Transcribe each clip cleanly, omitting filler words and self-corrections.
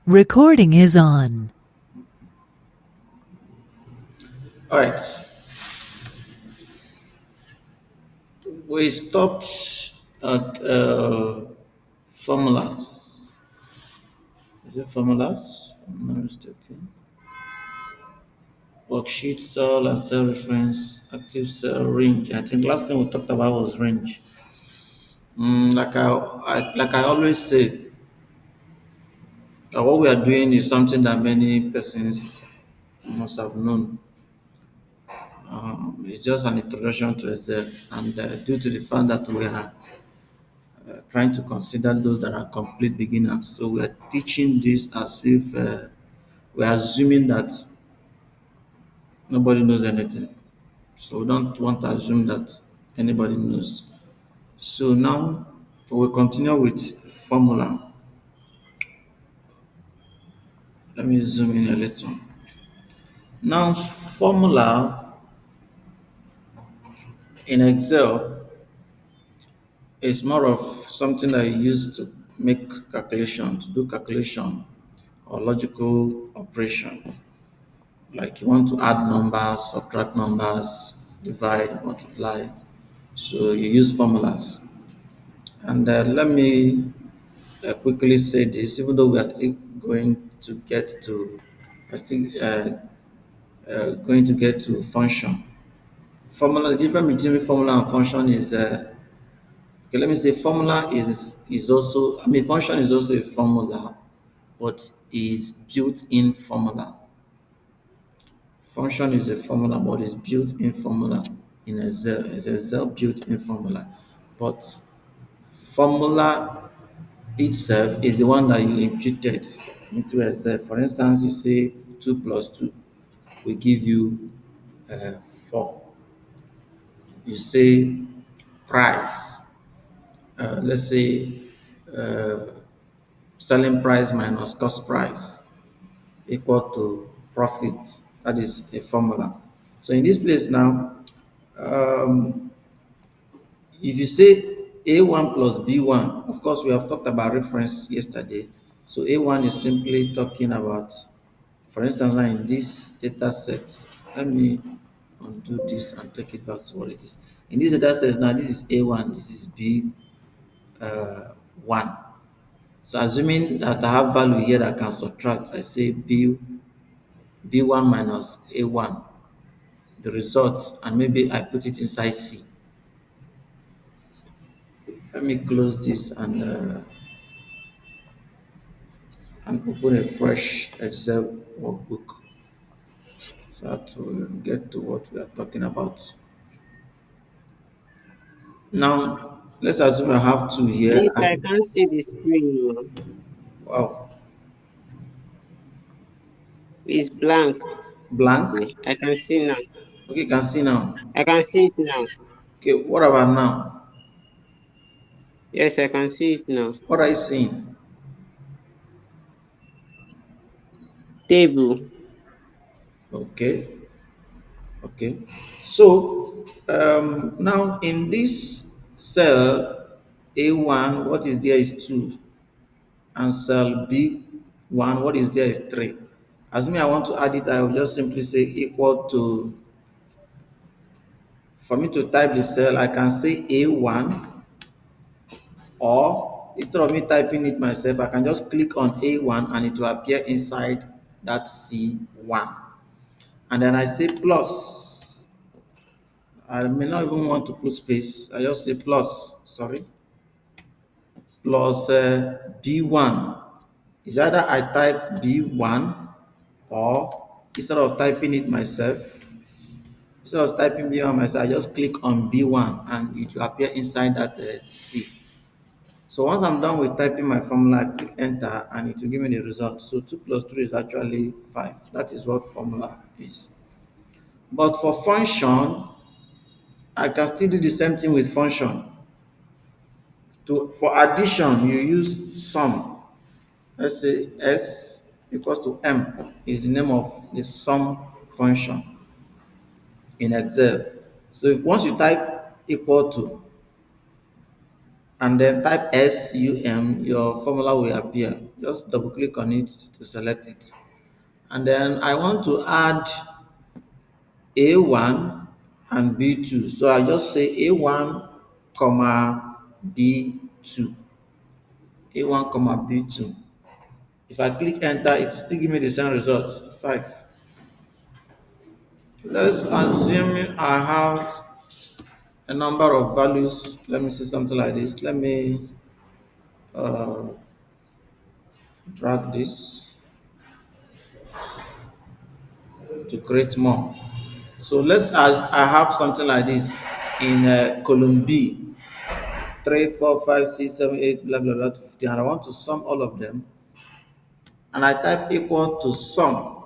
Recording is on. All right, we stopped at formulas. Is it formulas? I'm not mistaken. Worksheet, cell, and cell reference, active cell, range. I think last thing we talked about was range. Like I always say, that what we are doing is something that many persons must have known. It's just an introduction to Excel, and due to the fact that we are trying to consider those that are complete beginners. So we are teaching this as if we are assuming that nobody knows anything. So we don't want to assume that anybody knows. So now we'll continue with formula. Let me zoom in a little. Now, formula in Excel is more of something that you use to make calculation, to do calculation or logical operation. Like you want to add numbers, subtract numbers, divide, multiply. So you use formulas. And let me quickly say this, even though we are still going to get to, are still going to get to function. Formula, the difference between formula and function is, okay, let me say formula is also, I mean, function is also a formula, but is built-in formula. Function is a formula, but is built-in formula in Excel. It's Excel built-in formula. But formula itself is the one that you imputed into Excel. For instance, you say 2 plus 2 will give you 4. You say price, let's say selling price minus cost price equal to profit. That is a formula. So in this place now, um, if you say A1 plus B1, of course, we have talked about reference yesterday. So A1 is simply talking about, for instance, now in this data set, let me undo this and take it back to what it is. In this data set, now this is A1, this is B1. So assuming that I have value here that I can subtract, I say B1 minus A1, the result, and maybe I put it inside C. Let me close this and open a fresh Excel workbook so that we get to what we are talking about. Now, let's assume I have two here. Please, I can't see the screen. Wow, It's blank. blank. I can see now. Okay, you can see now. I can see it now. Okay, what about now? Yes, I can see it now. What are you seeing? Table. Okay, okay. So now in this cell A1, what is there is 2, and cell B1, what is there is 3. Assuming I want to add it, I will just simply say equal to, for me to type the cell, I can say A1, or instead of me typing it myself, I can just click on A1 and it will appear inside that C1. And then I say plus. I may not even want to put space. I just say plus, sorry, plus B1. Is either I type B1, or instead of typing it myself, instead of typing B1 myself, I just click on B1 and it will appear inside that C. So once I'm done with typing my formula, I click enter and it will give me the result. So 2 plus 3 is actually 5. That is what formula is. But for function, I can still do the same thing with function. For addition, you use sum. Let's say S equals to M is the name of the sum function in Excel. So if once you type equal to and then type SUM, your formula will appear. just double click on it to select it. And then I want to add A1 and B2. So I just say A1, comma B2. A1, comma B2. If I click enter, it will still give me the same result, 5. Let's assume I have a number of values. Let me see something like this. Let me uh, drag this to create more. So I have something like this in column B, 3, 4, 5, 6, 7, 8, blah, blah, blah, 15, and I want to sum all of them. And I type equal to sum.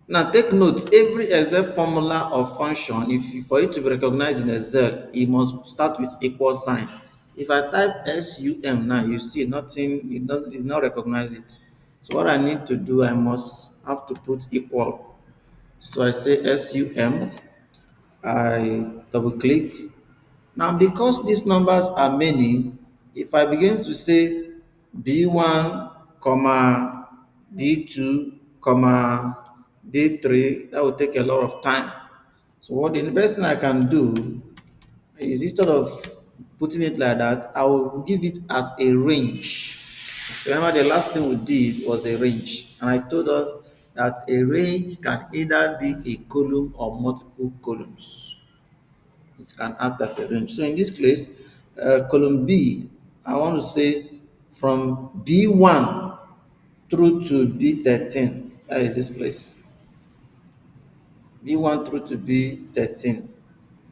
Now take note, every Excel formula or function, for it to be recognized in Excel, it must start with equal sign. If I type SUM now, you see nothing, it not recognize it. So what I need to do, I must have to put equal. So I say SUM, I double click. Now because these numbers are many, if I begin to say B1, comma B2, comma B3, that will take a lot of time. So what the best thing I can do is, instead of putting it like that, I will give it as a range. Remember the last thing we did was a range, and I told us that a range can either be a column or multiple columns. It can act as a range. So in this case, column B, I want to say from B1 through to B13. That is this place. B1 through to B13.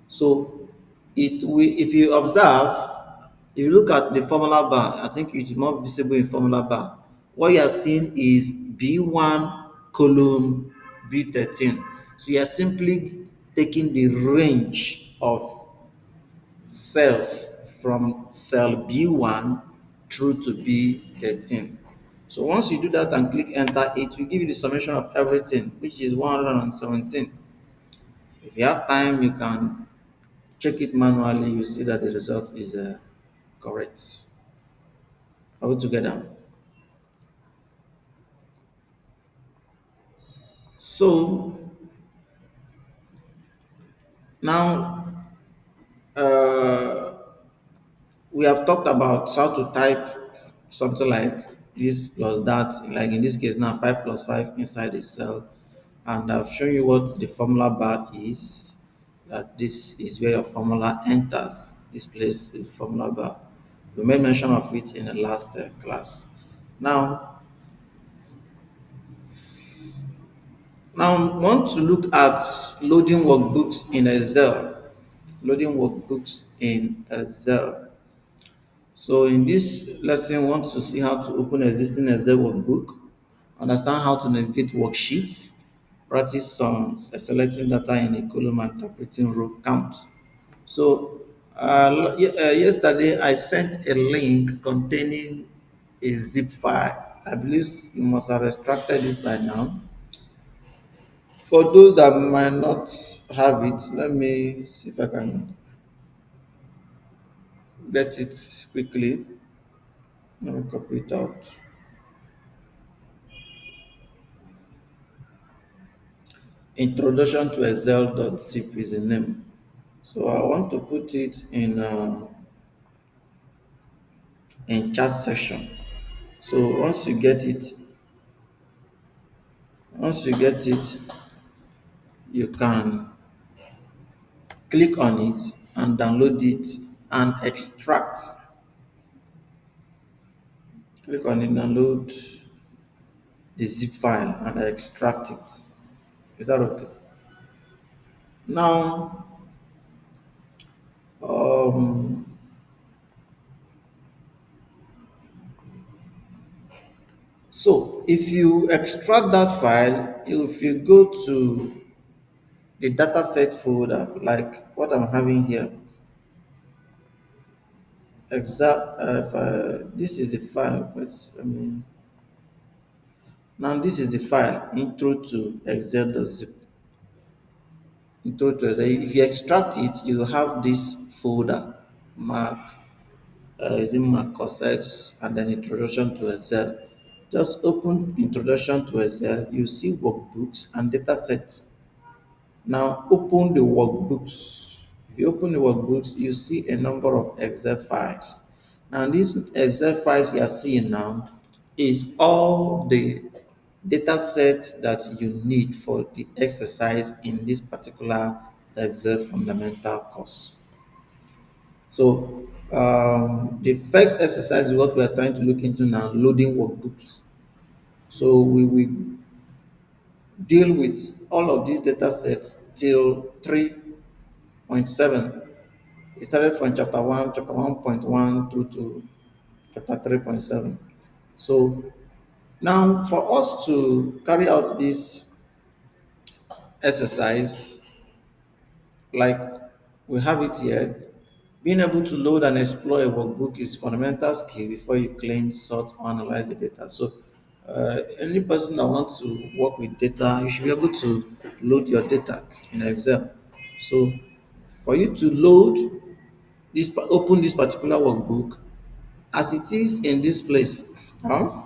So if you observe, if you look at the formula bar, I think it is more visible in formula bar. What you are seeing is B1 column B13. So you are simply taking the range of cells from cell B1 through to B13. So once you do that and click enter, it will give you the summation of everything, which is 117. If you have time, you can check it manually. You see that the result is correct. Are we together? So now uh, we have talked about how to type something like this plus that, like in this case now 5 plus 5 inside a cell. And I've shown you what the formula bar is, that this is where your formula enters. This place is the formula bar. We made mention of it in the last class. Now, we want to look at loading workbooks in Excel. Loading workbooks in Excel. So in this lesson, we want to see how to open existing Excel workbook, understand how to navigate worksheets, practice some selecting data in a column and interpreting row count. So yesterday I sent a link containing a zip file. I believe you must have extracted it by now. For those that might not have it, let me see if I can get it quickly. Let me copy it out. Introduction to Excel.zip is the name. So I want to put it in chat section. So once you get it, you can click on it and download it and extract. Click on it, download the zip file and extract it. Is that okay? Now, um, so if you extract that file, if you go to the dataset folder, like what I'm having here, this is the file. Now this is the file intro to Excel.zip. Intro to Excel. If you extract it, you have this folder mark using my corsets and then introduction to Excel. Just open introduction to Excel, you see workbooks and datasets. Now open the workbooks. If you open the workbooks, you see a number of Excel files. And these Excel files you are seeing now is all the data set that you need for the exercise in this particular Excel fundamental course. So the first exercise is what we are trying to look into now, loading workbooks. So we will deal with all of these data sets till 3.7. It started from chapter 1.1 through to chapter 3.7. So now for us to carry out this exercise, like we have it here, being able to load and explore a workbook is fundamental skill before you claim, sort, or analyze the data. So, any person that wants to work with data, you should be able to load your data in Excel. So, for you to load this, open this particular workbook, as it is in this place, huh?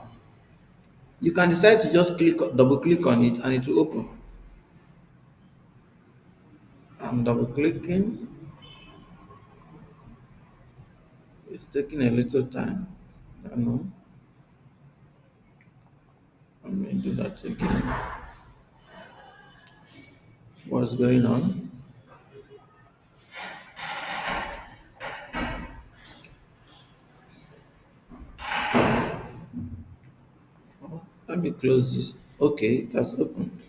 You can decide to just double click on it, and it will open. I'm double clicking. It's taking a little time. I don't know. Let me do that again. What's going on? Let me close this. Okay, it has opened.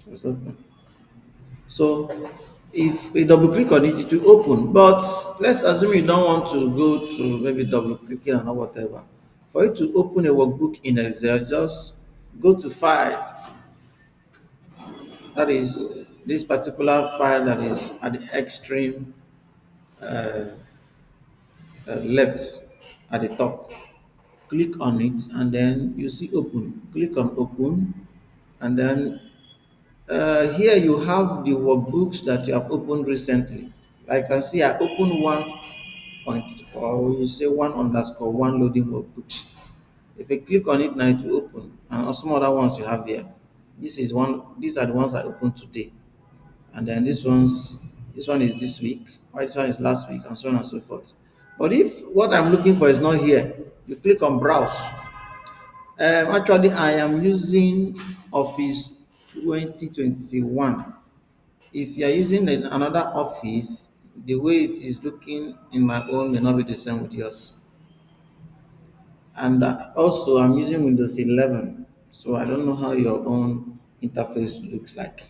It has opened. So if we double click on it, it will open. But let's assume you don't want to go to maybe double clicking and or whatever. For you to open a workbook in Excel, just go to File. That is this particular file that is at the extreme left at the top. Click on it and then you see open. Click on open and then here you have the workbooks that you have opened recently. Like I see, I opened one point, or you say one underscore one loading workbooks. If I click on it now, it will open, and some other ones you have here. This is one. These are the ones I opened today, and then this one is this week, or this one is last week, and so on and so forth. But if what I'm looking for is not here, you click on browse. Actually, I am using Office 2021. If you are using another office, the way it is looking in my own may not be the same with yours. And also, I'm using Windows 11, so I don't know how your own interface looks like.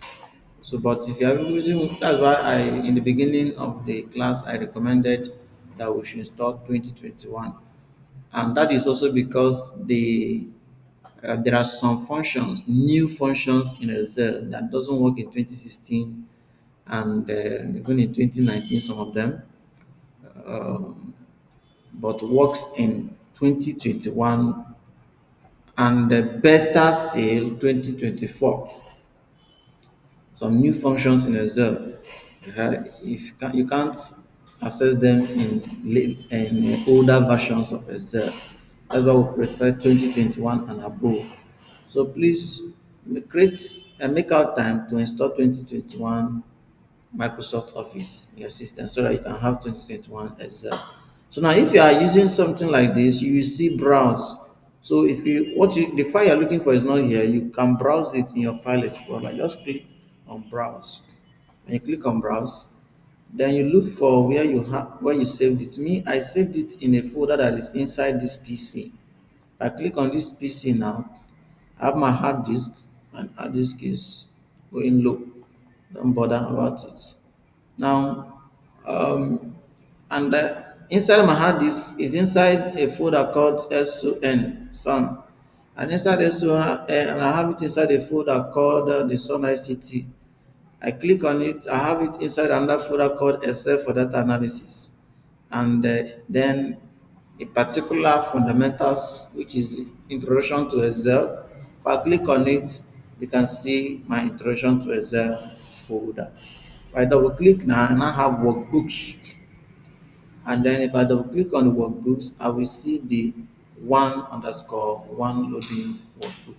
So, but if you are using, that's why in the beginning of the class, I recommended that we should install 2021. And that is also because there are some functions, new functions in Excel that doesn't work in 2016 and even in 2019 some of them, but works in 2021 and better still 2024. Some new functions in Excel, if you can't access them in older versions of Excel. That's why we prefer 2021 and above. So please create and make out time to install 2021 Microsoft Office in your system so that you can have 2021 Excel. So now if you are using something like this, you will see browse. So if you the file you're looking for is not here, you can browse it in your file explorer. Just click on browse. When you click on browse, then you look for where you saved it. Me, I saved it in a folder that is inside this PC. If I click on this PC now, I have my hard disk, and hard disk is going low. Don't bother about it. Now, and inside my hard disk is inside a folder called son, and inside SON, and I have it inside a folder called the Sun ICT. I click on it, I have it inside another folder called Excel for data analysis, and then a particular fundamentals, which is introduction to Excel. If I click on it, you can see my introduction to Excel folder. If I double click now, and I have workbooks. And then if I double click on the workbooks, I will see the 1_1 loading workbook.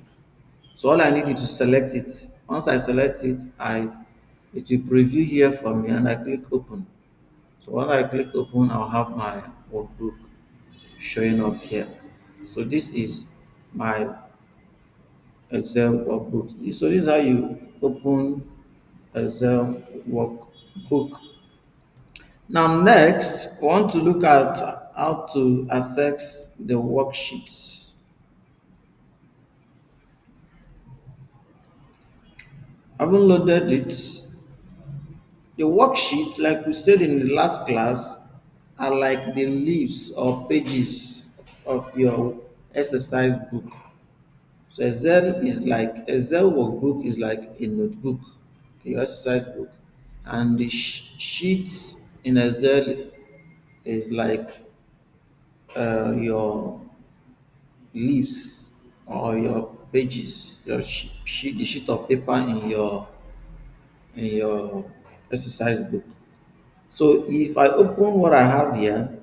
So all I need is to select it. Once I select it, it will preview here for me and I click open. So when I click open, I'll have my workbook showing up here. So this is my Excel workbook. So this is how you open Excel workbook. Now next, we want to look at how to access the worksheets. Having loaded it, the worksheet, like we said in the last class, are like the leaves or pages of your exercise book. So Excel workbook is like a notebook, your exercise book, and the sheets in Excel is like your leaves or your pages, your the sheet of paper in your exercise book. So if I open what I have here,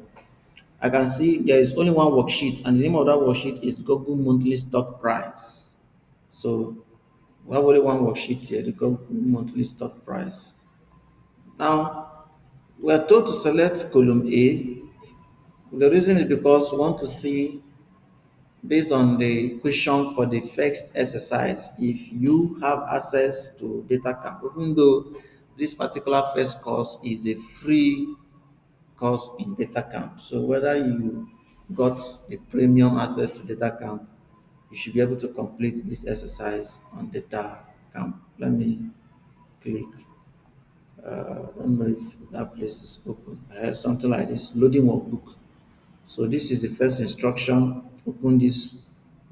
I can see there is only one worksheet, and the name of that worksheet is Google Monthly Stock Price. So we have only one worksheet here, the Google Monthly Stock Price. Now we are told to select column A. The reason is because we want to see, based on the question for the first exercise, if you have access to data camp, even though this particular first course is a free course in data camp. So whether you got the premium access to data camp, you should be able to complete this exercise on data camp. Let me click. I don't know if that place is open. I have something like this, loading workbook. So this is the first instruction. Open this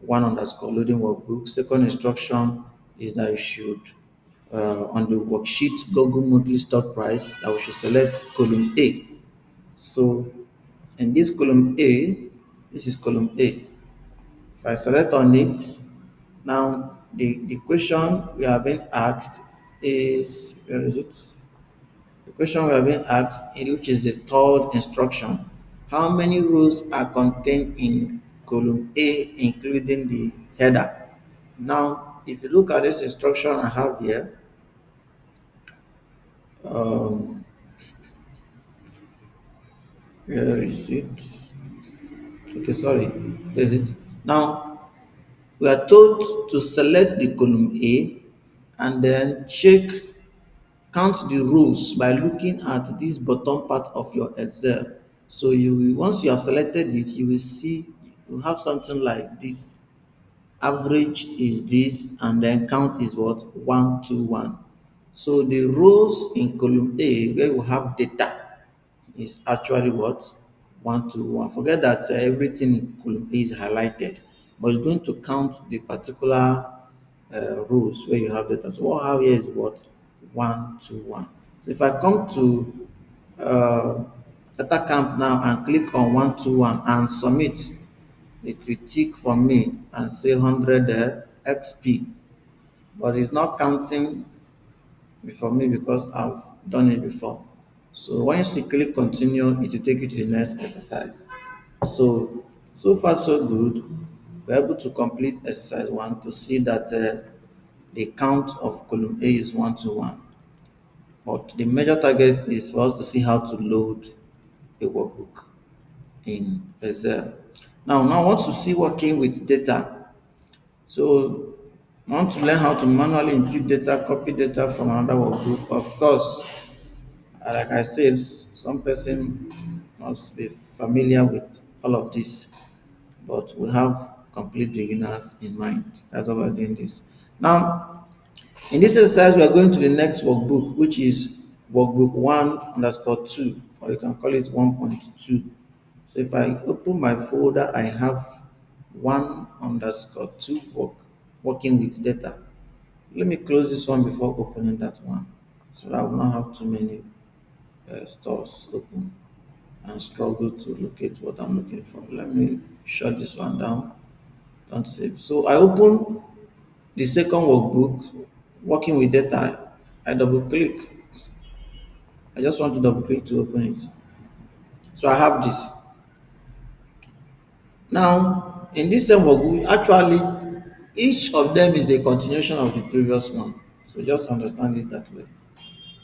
1_ loading workbook. Second instruction is that you should, on the worksheet Google monthly stock price, that we should select column A. So in this column A, this is column A. If I select on it, now the question we are being asked is, where is it? The question we are being asked, which is the third instruction, how many rows are contained in column A, including the header? Now, if you look at this instruction I have here, um, where is it? Okay, sorry, where is it? Now, we are told to select the column A and then count the rows by looking at this bottom part of your Excel. So once you have selected it, you will see you have something like this. Average is this, and then count is what? 1, 2, 1. So the rows in column A where we have data is actually what? 1, 2, 1. Forget that everything in column A is highlighted, but it's going to count the particular rows where you have data. So what I have here is what? 1, 2, 1. So if I come to uh, data camp now and click on 1, 2, 1 and submit, it will tick for me and say 100 XP, but it's not counting for me because I've done it before. So once you click continue, it will take you to the next exercise. So far so good. We're able to complete exercise 1 to see that the count of column A is 1, 2, 1. But the major target is for us to see how to load a workbook in Excel. Now I want to see working with data. So I want to learn how to manually input data, copy data from another workbook. Of course, like I said, some person must be familiar with all of this, but we have complete beginners in mind. That's why we're doing this. Now, in this exercise, we are going to the next workbook, which is workbook 1_2, or you can call it 1.2. So if I open my folder, I have 1_2 working with data. Let me close this one before opening that one, so that I will not have too many stores open and struggle to locate what I'm looking for. Let me shut this one down. Don't save. So I open the second workbook, working with data. I double click. I just want to double click to open it. So I have this. Now, in this same work, actually, each of them is a continuation of the previous one. So just understand it that way.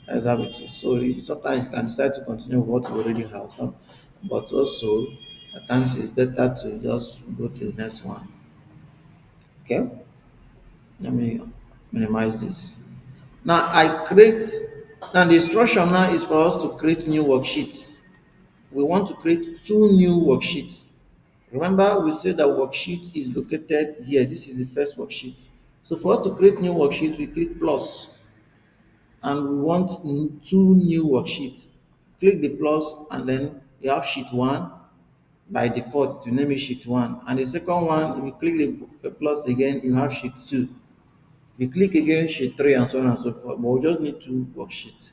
That's how it is. So sometimes you can decide to continue with what you already have, some, but also at times it's better to just go to the next one. Okay, let me minimize this. Now I create. Now the instruction now is for us to create new worksheets. We want to create two new worksheets. Remember, we said that worksheet is located here. This is the first worksheet. So for us to create new worksheet, we click plus, and we want two new worksheets. Click the plus, and then you have sheet one. By default, you name it sheet one. And the second one, if you click the plus again, you have sheet two. If you click again, sheet three, and so on and so forth. But we just need two worksheets.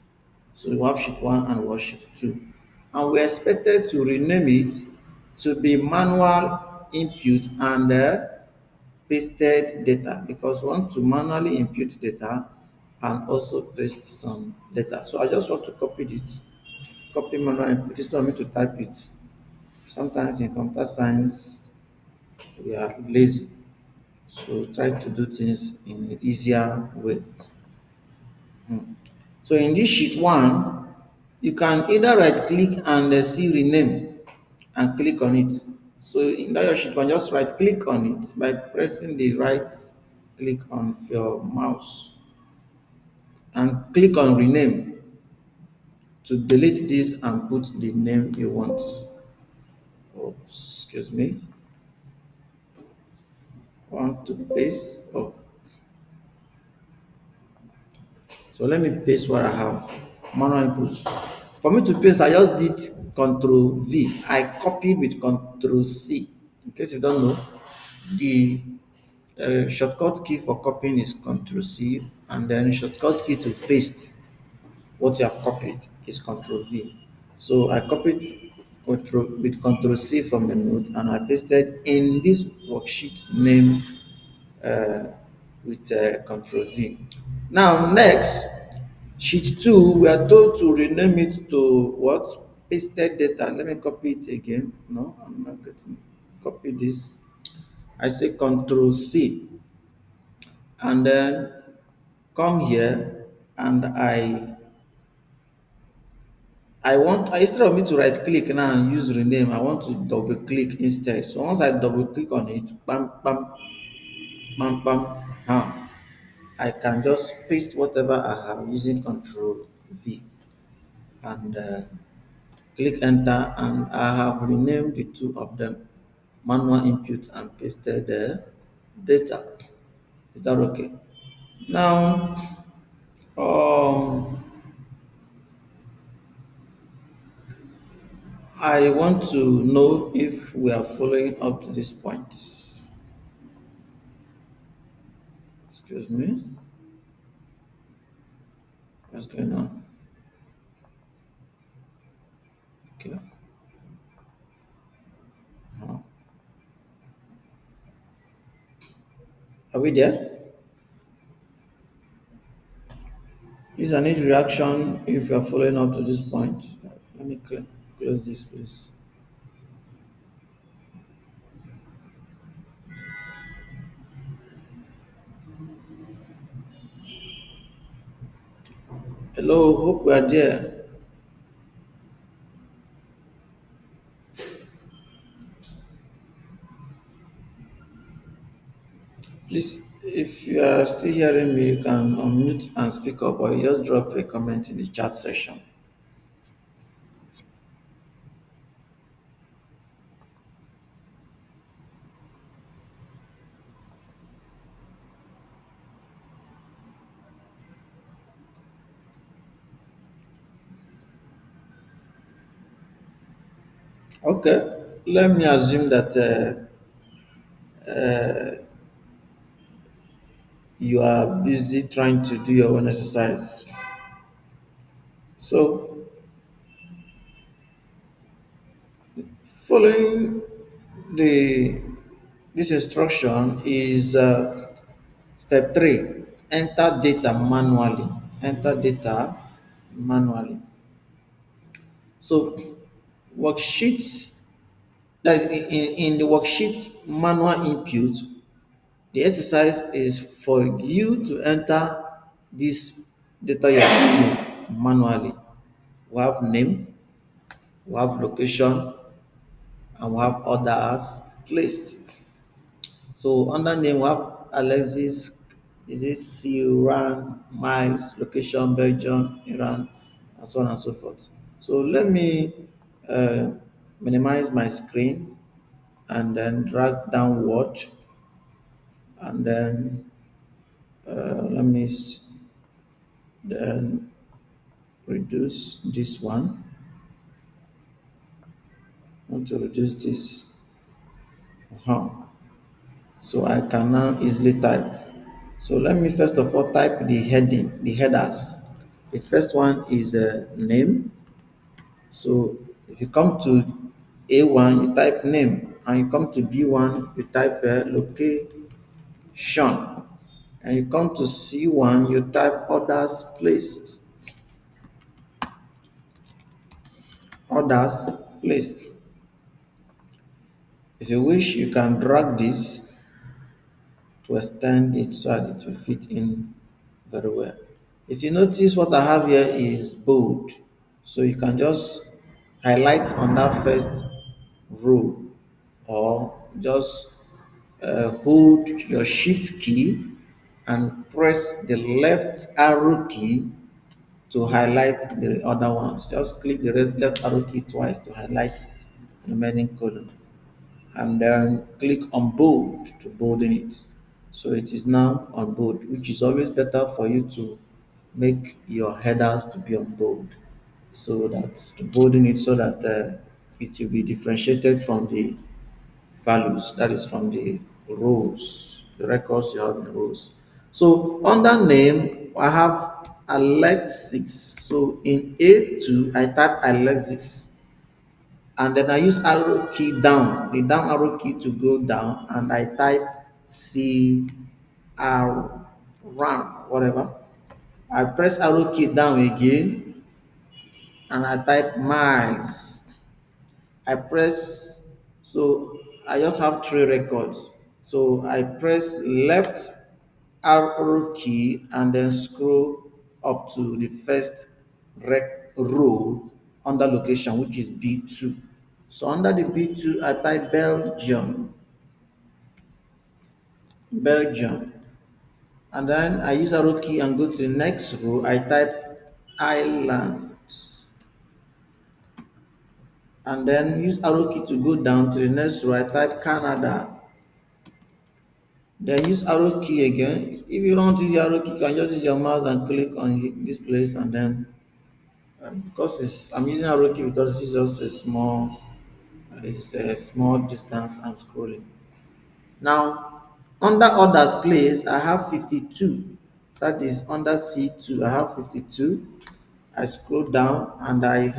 So we have sheet one and worksheet two. And we expected to rename it to be manual input and pasted data, because we want to manually input data and also paste some data. So I just want to copy it, copy manual input instead of me to type it. Sometimes in computer science, we are lazy. So try to do things in an easier way. So in this sheet one, you can either right click and see rename and click on it. So in that your sheet one, just right click on it by pressing the right click on your mouse and click on rename to delete this and put the name you want. Oh, excuse me. Want to paste. Oh, so let me paste what I have. Manual inputs. For me to paste, I just did Control V. I copied with Control C. In case you don't know, the shortcut key for copying is Control C, and then shortcut key to paste what you have copied is Control V. So I copied with Control C from the note, and I pasted in this worksheet name uh, with Control V. Now next, sheet 2, we are told to rename it to what? Pasted data. Let me copy it again. No, I'm not getting. Copy this. I say Control C, and then come here, and I want, instead of me to right click now and use rename, I want to double click instead. So once I double click on it, bam, bam, bam, bam, I can just paste whatever I have using Control V, and click enter, and I have renamed the two of them, manual input and pasted the data. Is that okay? Now, um, I want to know if we are following up to this point. Excuse me. What's going on? Okay. Uh, Are we there? Please, I need reaction if you are following up to this point. Let me close this, please. Hello, hope we are there. Please, if you are still hearing me, you can unmute and speak up, or you just drop a comment in the chat section. Okay, let me assume that you are busy trying to do your own exercise. So, following the this instruction is step 3. Enter data manually. Enter data manually. So worksheet, that in the worksheet manual input, the exercise is for you to enter this data you're seeing manually. We have name, we have location, and we have orders placed. So under name, we have Alexis, is it Iran, miles, location, Belgium, Iran, and so on and so forth. So let me uh, minimize my screen and then drag downward, and then let me then reduce this one. I want to reduce this. Uh-huh. So I can now easily type. So let me first of all type the heading, the headers. The first one is name. So if you come to A1, you type name, and you come to B1, you type location, and you come to C1, you type orders placed. Orders placed. If you wish, you can drag this to extend it so that it will fit in very well. If you notice, what I have here is bold, so you can just highlight on that first row, or just hold your shift key and press the left arrow key to highlight the other ones. Just click the left arrow key twice to highlight the remaining column, and then click on bold to bolden it. So it is now on bold, which is always better for you to make your headers to be on bold, so that to bolden it so that it will be differentiated from the values, that is from the rows, the records you have in rows. So under name, I have Alexis. So in A2, I type Alexis, and then I use arrow key down, the down arrow key to go down, and I type run, whatever. I press arrow key down again, and I type miles. I press, so I just have three records. So I press left arrow key and then scroll up to the first row under location, which is B2. So under the B2, I type Belgium, Belgium. And then I use arrow key and go to the next row. I type Ireland. And then use arrow key to go down to the next row. I type Canada. Then use arrow key again. If you don't use the arrow key, you can just use your mouse and click on this place, and then because I'm using arrow key because it's just a small distance I'm scrolling. Now, under others place, I have 52. That is under C2, I have 52. I scroll down and I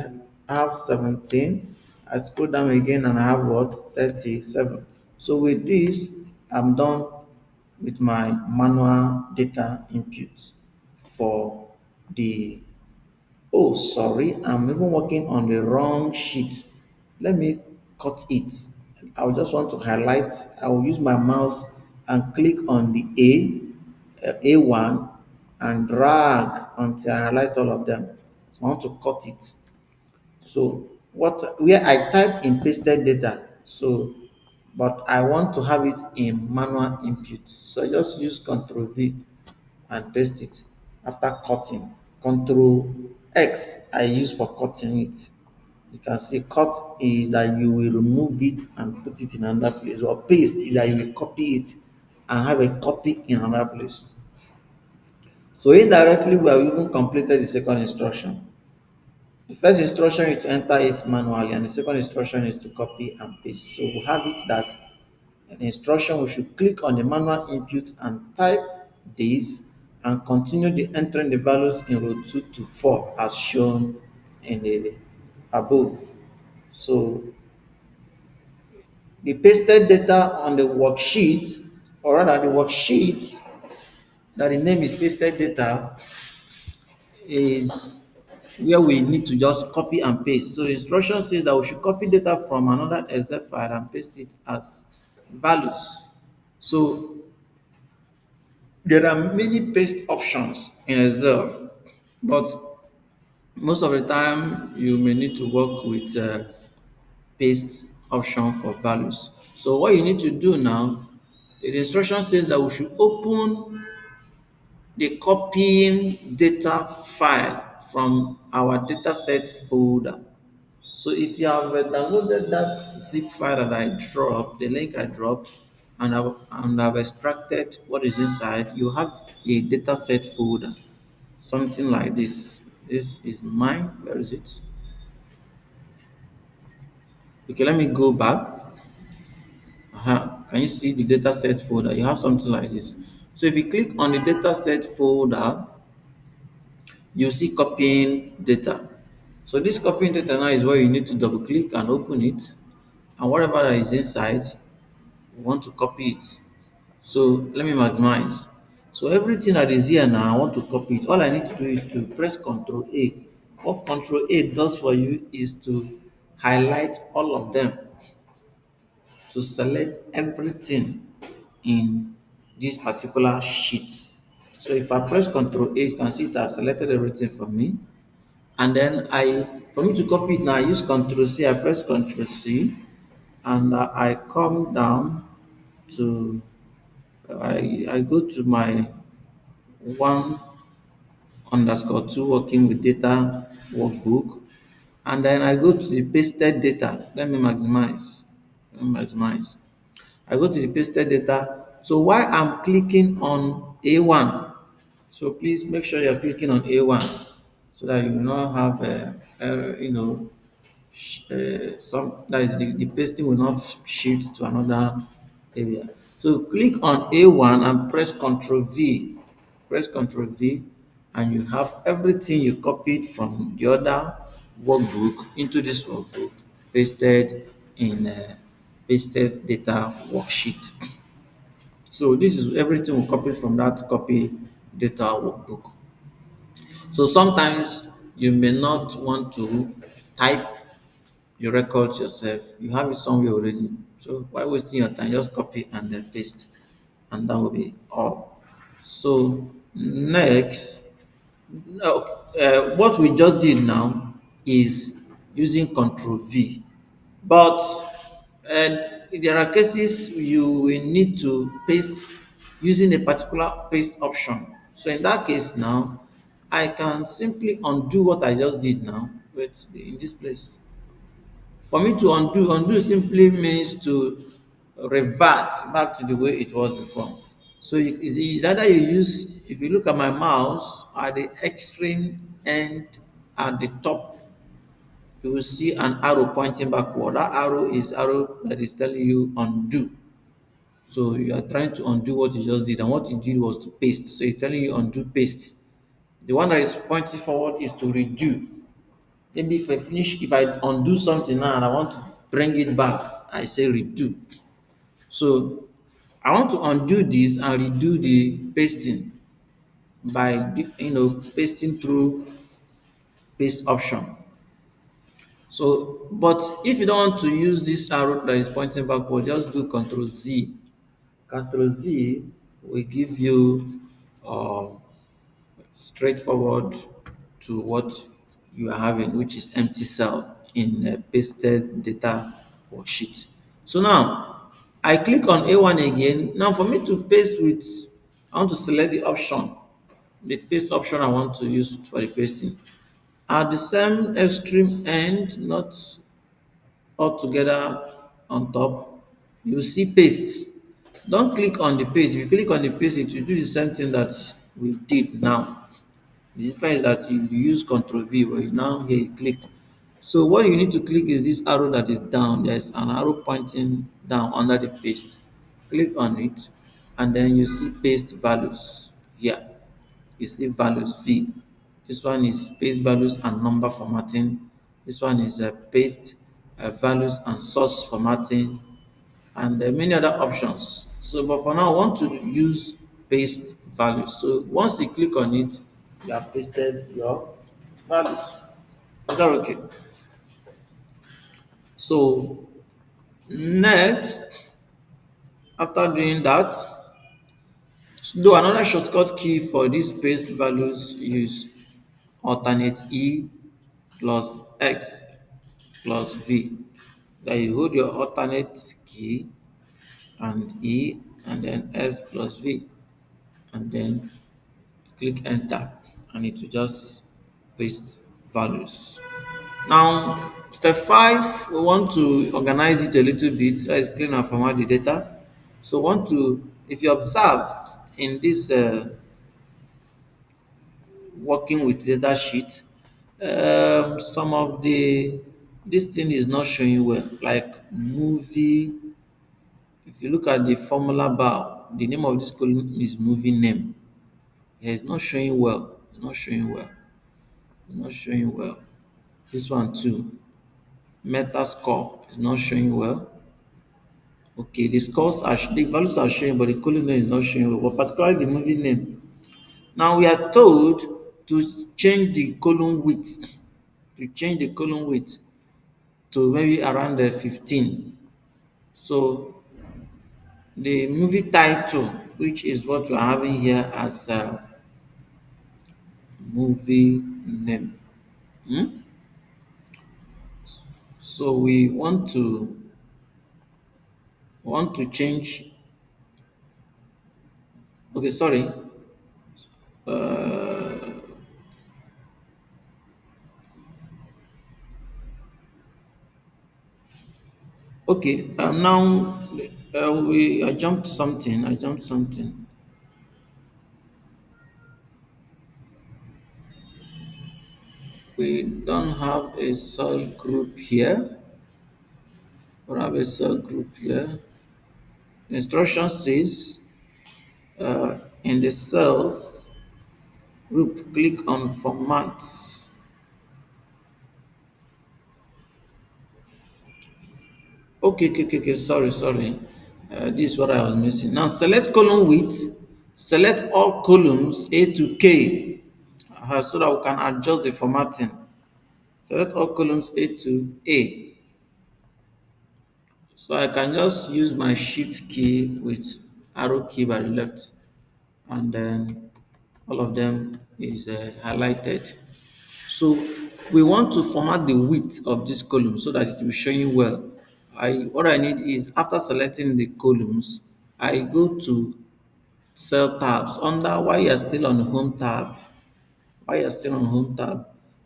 have 17. I scroll down again and I have what? 37. So with this, I'm done with my manual data input for the, oh, sorry, I'm even working on the wrong sheet. Let me cut it. I just want to highlight. I will use my mouse and click on the A1, and drag until I highlight all of them. So I want to cut it. So where I type in pasted data. So, but I want to have it in manual input. So I just use Control V and paste it after cutting. Control X I use for cutting it. You can see cut is that you will remove it and put it in another place, or paste is that you will copy it and have a copy in another place. So indirectly we have even completed the second instruction. The first instruction is to enter it manually, and the second instruction is to copy and paste. So we have it that an instruction, we should click on the manual input and type this, and continue the entering the values in row 2 to 4 as shown in the above. So the pasted data on the worksheet, or rather the worksheet that the name is pasted data, is where we need to just copy and paste. So the instruction says that we should copy data from another Excel file and paste it as values. So there are many paste options in Excel, but most of the time you may need to work with paste option for values. So what you need to do now, the instruction says that we should open the copying data file from our dataset folder. So if you have downloaded that zip file that I dropped, the link I dropped, and I've extracted what is inside, you have a dataset folder, something like this. This is mine. Where is it? Okay, let me go back. Can you see the dataset folder? You have something like this. So if you click on the dataset folder, you see copying data. So this copying data now is where you need to double click and open it, and whatever that is inside, you want to copy it. So let me maximize. So everything that is here now, I want to copy it. All I need to do is to press Ctrl A. What Ctrl A does for you is to highlight all of them, to select everything in this particular sheet. So if I press Ctrl A, you can see it has selected everything for me. And then for me to copy it now, I use Ctrl C. I press Ctrl C, and I come down to I go to my 1_2 working with data workbook, and then I go to the pasted data. Let me maximize. Let me maximize. I go to the pasted data. So while I'm clicking on A1, so please make sure you're clicking on A1 so that you will not have, some that is the pasting will not shift to another area. So click on A1 and press Ctrl V. Press Ctrl V, and you have everything you copied from the other workbook into this workbook pasted in pasted data worksheet. So this is everything we copied from that copy data workbook. So sometimes you may not want to type your records yourself. You have it somewhere already. So why wasting your time? Just copy and then paste, and that will be all. So next, what we just did now is using Control V, but there are cases you will need to paste using a particular paste option. So in that case now, I can simply undo what I just did now. Wait, in this place. For me to undo simply means to revert back to the way it was before. So it's either you use, if you look at my mouse, at the extreme end at the top, you will see an arrow pointing backward. That arrow is arrow that is telling you undo. So you are trying to undo what you just did, and what you did was to paste. So it's telling you undo paste. The one that is pointing forward is to redo. Maybe if I undo something now and I want to bring it back, I say redo. So I want to undo this and redo the pasting by pasting through paste option. So, but if you don't want to use this arrow that is pointing backward, just do Control Z. Control Z will give you uh, straightforward to what you are having, which is empty cell in a pasted data worksheet. So now I click on A1 again. Now for me to paste with, I want to select the option, the paste option I want to use for the pasting. At the same extreme end, not all together on top, you see paste. Don't click on the paste. If you click on the paste, it will do the same thing that we did now. The difference is that you use Ctrl V, but you now here you click. So what you need to click is this arrow that is down. There's an arrow pointing down under the paste. Click on it, and then you see paste values here. You see values V. This one is paste values and number formatting. This one is paste values and source formatting, and many other options. So, but for now, I want to use paste values. So once you click on it, you have pasted your values. Is that okay? So next, after doing that, do another shortcut key for these space values use alternate E plus X plus V. That you hold your alternate key and E and then S plus V and then click enter and it will just paste values. Now, step 5, we want to organize it a little bit. That is clean and format the data. So, want to, if you observe in this working with data sheet, some of this thing is not showing well. Like movie, if you look at the formula bar, the name of this column is movie name. Yeah, it's not showing well. It's not showing well. It's not showing well. This one too. Meta score is not showing well. Okay, the values are showing, but the column name is not showing well, but particularly the movie name. Now we are told to change the column width, to maybe around the 15. So the movie title, which is what we are having here as a movie name. Hmm? So we want to change. Okay, sorry. Okay, now I jumped something. I jumped something. We don't have a cell group here. We have a cell group here. The instruction says in the cells group, click on format. Okay. Sorry. This is what I was missing. Now select column width. Select all columns A to K so that we can adjust the formatting. Select all columns A to A. So I can just use my shift key with arrow key by the left, and then all of them is highlighted. So we want to format the width of this column so that it will show you well. What I need is, after selecting the columns, I go to cell tabs under, while you're still on the home tab.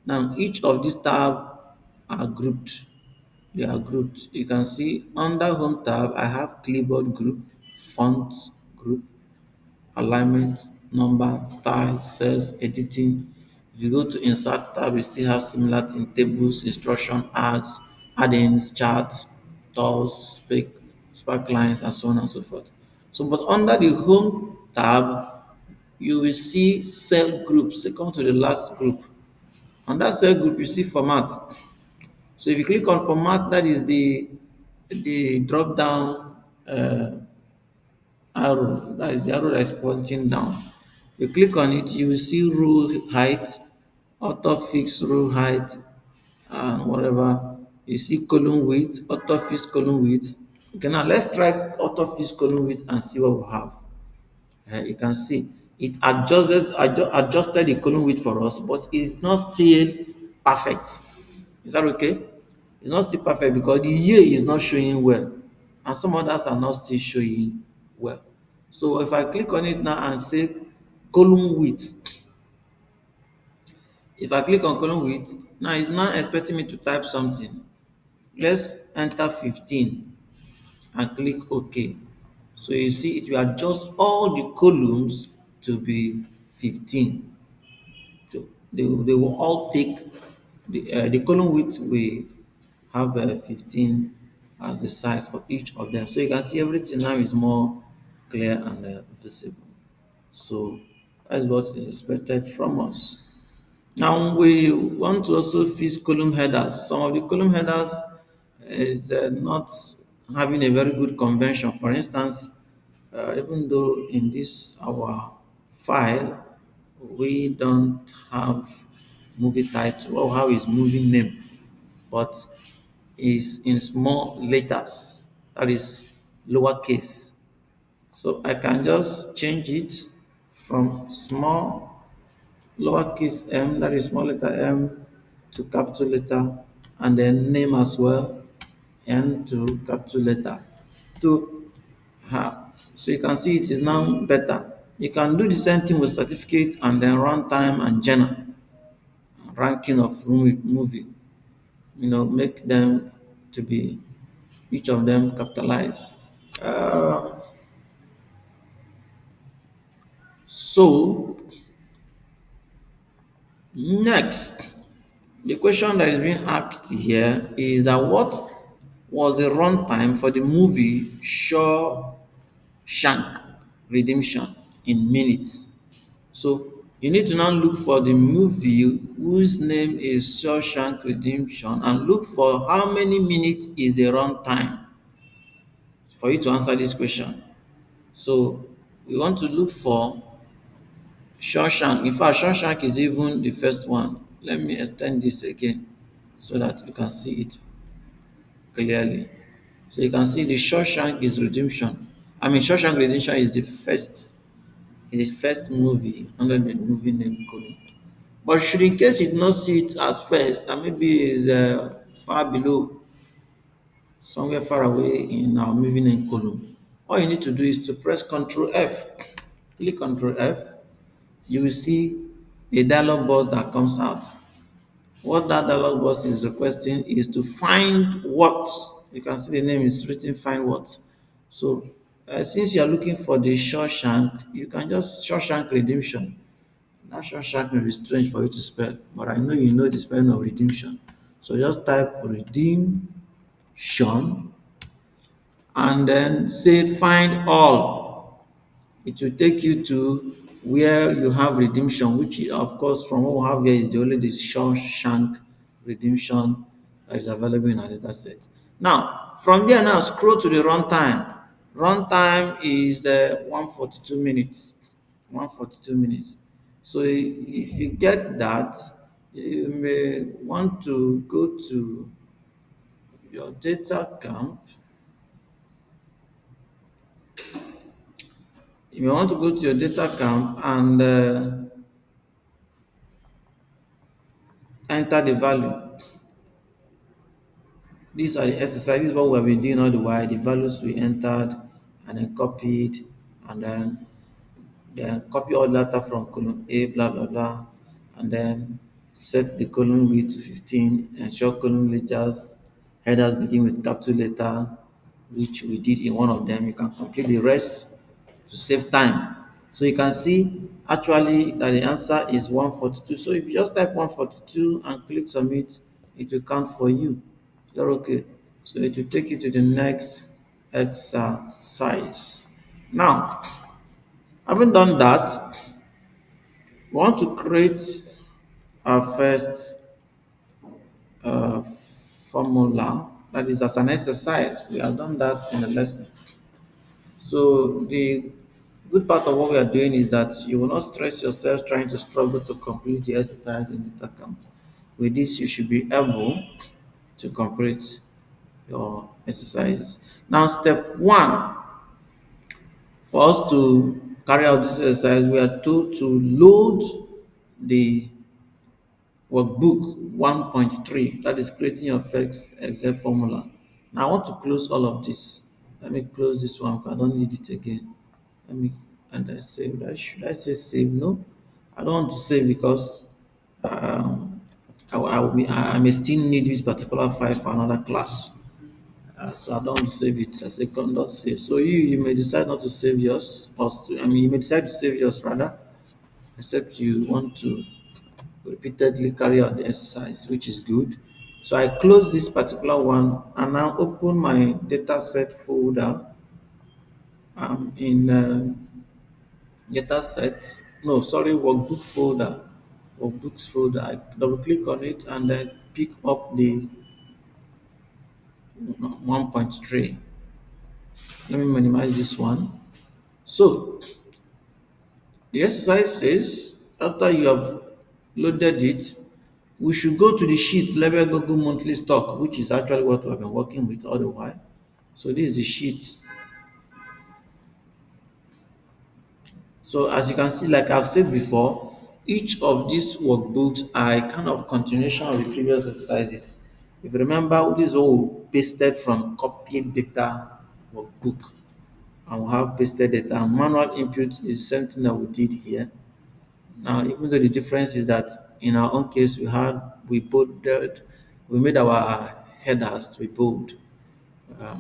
Now each of these tabs are grouped. They are grouped. You can see under home tab, I have clipboard group, font group, alignment, number, style, cells, editing. If you go to insert tab, you still have similar thing: tables, instruction, ads, add-ins, charts, tools, spark lines, and so on and so forth. So, but under the home tab, you will see cell group, second to the last group. On that cell group, you see format. So if you click on format, that is the drop down arrow. That is the arrow that is pointing down. You click on it, you will see row height, auto fix row height, and whatever. You see column width, auto fix column width. Okay, now let's try auto fix column width and see what we have. You can see it adjusted the column width for us, but it's not still perfect. Is that okay? It's not still perfect because the year is not showing well, and some others are not still showing well. So if I click on it now and say column width, if I click on column width, now it's now expecting me to type something. Let's enter 15 and click OK. So you see it will adjust all the columns to be 15. So they will all take the column width will have 15 as the size for each of them. So you can see everything now is more clear and visible. So that's what is expected from us. Now we want to also fix column headers. Some of the column headers is not having a very good convention. For instance, even though in this our file we don't have movie title or how is movie name, but is in small letters, that is lowercase. So I can just change it from small lowercase m, that is small letter m, to capital letter, and then name as well, n to capital letter. So, so you can see it is now better. You can do the same thing with certificate and then runtime and genre, ranking of movie. Make them to be each of them capitalized. Uh, so next, the question that is being asked here is that what was the runtime for the movie Shawshank Redemption in minutes? So you need to now look for the movie whose name is Shawshank Redemption and look for how many minutes is the runtime for you to answer this question. So we want to look for Shawshank. In fact, Shawshank is even the first one. Let me extend this again so that you can see it clearly. So you can see the Shawshank is Redemption. I mean, Shawshank Redemption is the first movie under the movie name column. But should in case you did not see it as first, and maybe is far below, somewhere far away in our movie name column, all you need to do is to press Ctrl F. Click Ctrl F, you will see a dialog box that comes out. What that dialog box is requesting is to find what. You can see the name is written find what. So since you are looking for the Shawshank, you can just Shawshank Redemption. That Shawshank may be strange for you to spell, but I know you know the spelling of redemption. So just type redemption and then say find all. It will take you to where you have redemption, which of course from what we have here is the only the Shawshank redemption that is available in our data set. Now, from there now scroll to the runtime. Runtime is 142 minutes. 142 minutes. So if you get that, you may want to go to your data camp. You may want to go to your data camp and enter the value. These are the exercises, what we have been doing all the while, the values we entered and then copied, and then copy all data from column A, blah, blah, blah, and then set the column width to 15, ensure column headers begin with capital letter, which we did in one of them. You can complete the rest to save time. So you can see actually that the answer is 142. So if you just type 142 and click submit, it will count for you. Is that okay? So it will take you to the next exercise. Now, having done that, we want to create our first uh, formula, that is as an exercise. We have done that in the lesson. So the good part of what we are doing is that you will not stress yourself trying to struggle to complete the exercise in this account. With this, you should be able to complete your exercises. Now, step one, for us to carry out this exercise, we are told to load the workbook 1.3, that is creating your first Excel formula. Now I want to close all of this. Let me close this one because I don't need it again. Let me and I save that. Should I say save? No, I don't want to save because um, I may still need this particular file for another class. So I don't save it. I say not save. So you may decide not to save yours, you may decide to save yours rather, except you want to repeatedly carry out the exercise, which is good. So I close this particular one and now open my dataset folder. In dataset, no, sorry, workbook folder, workbooks folder. I double click on it and then pick up the 1.3. Let me minimize this one. So the exercise says after you have loaded it, We should go to the sheet labeled Google Monthly Stock, which is actually what we have been working with all the while. So this is the sheet. So as you can see, like I've said before, each of these workbooks are a kind of continuation of the previous exercises. If you remember, this is all pasted from copied data workbook, and we have pasted data. And manual input is the same thing that we did here. Now, even though the difference is that in our own case we bolded, we made our headers to be bold. Uh,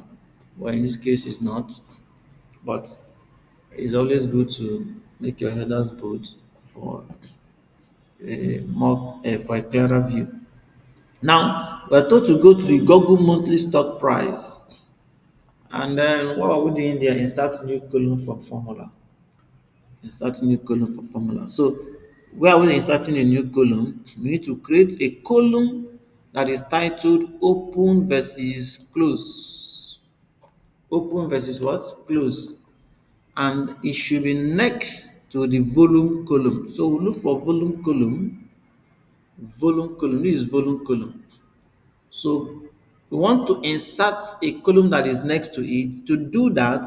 well, in this case, it's not, but it's always good to make your headers bold for for a clearer view. Now, we're told to go to the Google monthly stock price, and then what are we doing there? Insert new column for formula. Insert new column for formula. So, where are we inserting a new column? We need to create a column that is titled open versus close. Open versus what? Close. And it should be next to the volume column. So we look for volume column, this is volume column. So we want to insert a column that is next to it. To do that,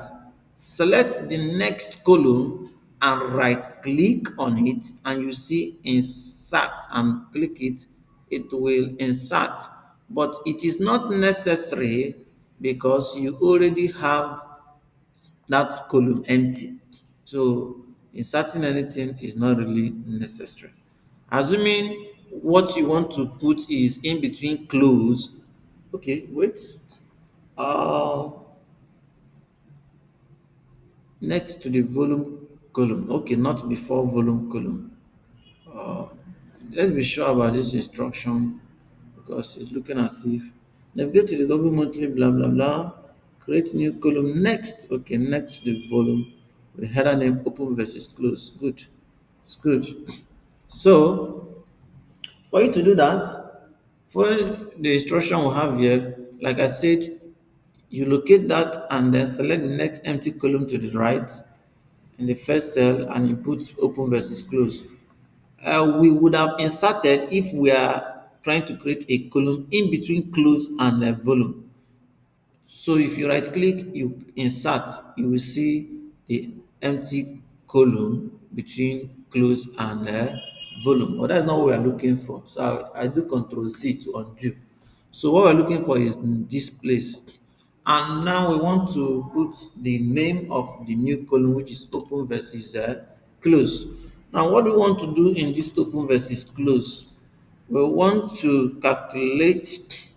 select the next column and right click on it, and you see insert and click it, it will insert. But it is not necessary because you already have that column empty. So inserting anything is not really necessary. Assuming what you want to put is in between close. Okay, wait. Uh, Next to the volume column. Okay, not before volume column. Uh, let's be sure about this instruction because it's looking as if navigate to the Google monthly blah blah blah. Create new column next. Okay, next to the volume with header name open versus close. Good. It's good. So for you to do that, following the instruction we have here, like I said, you locate that and then select the next empty column to the right in the first cell and you put open versus close. We would have inserted if we are trying to create a column in between close and volume. So if you right click, you insert, you will see the empty column between close and volume. But that's not what we are looking for. So I do Control Z to undo. So what we're looking for is this place. And now we want to put the name of the new column, which is open versus close. Now, what do we want to do in this open versus close? We want to calculate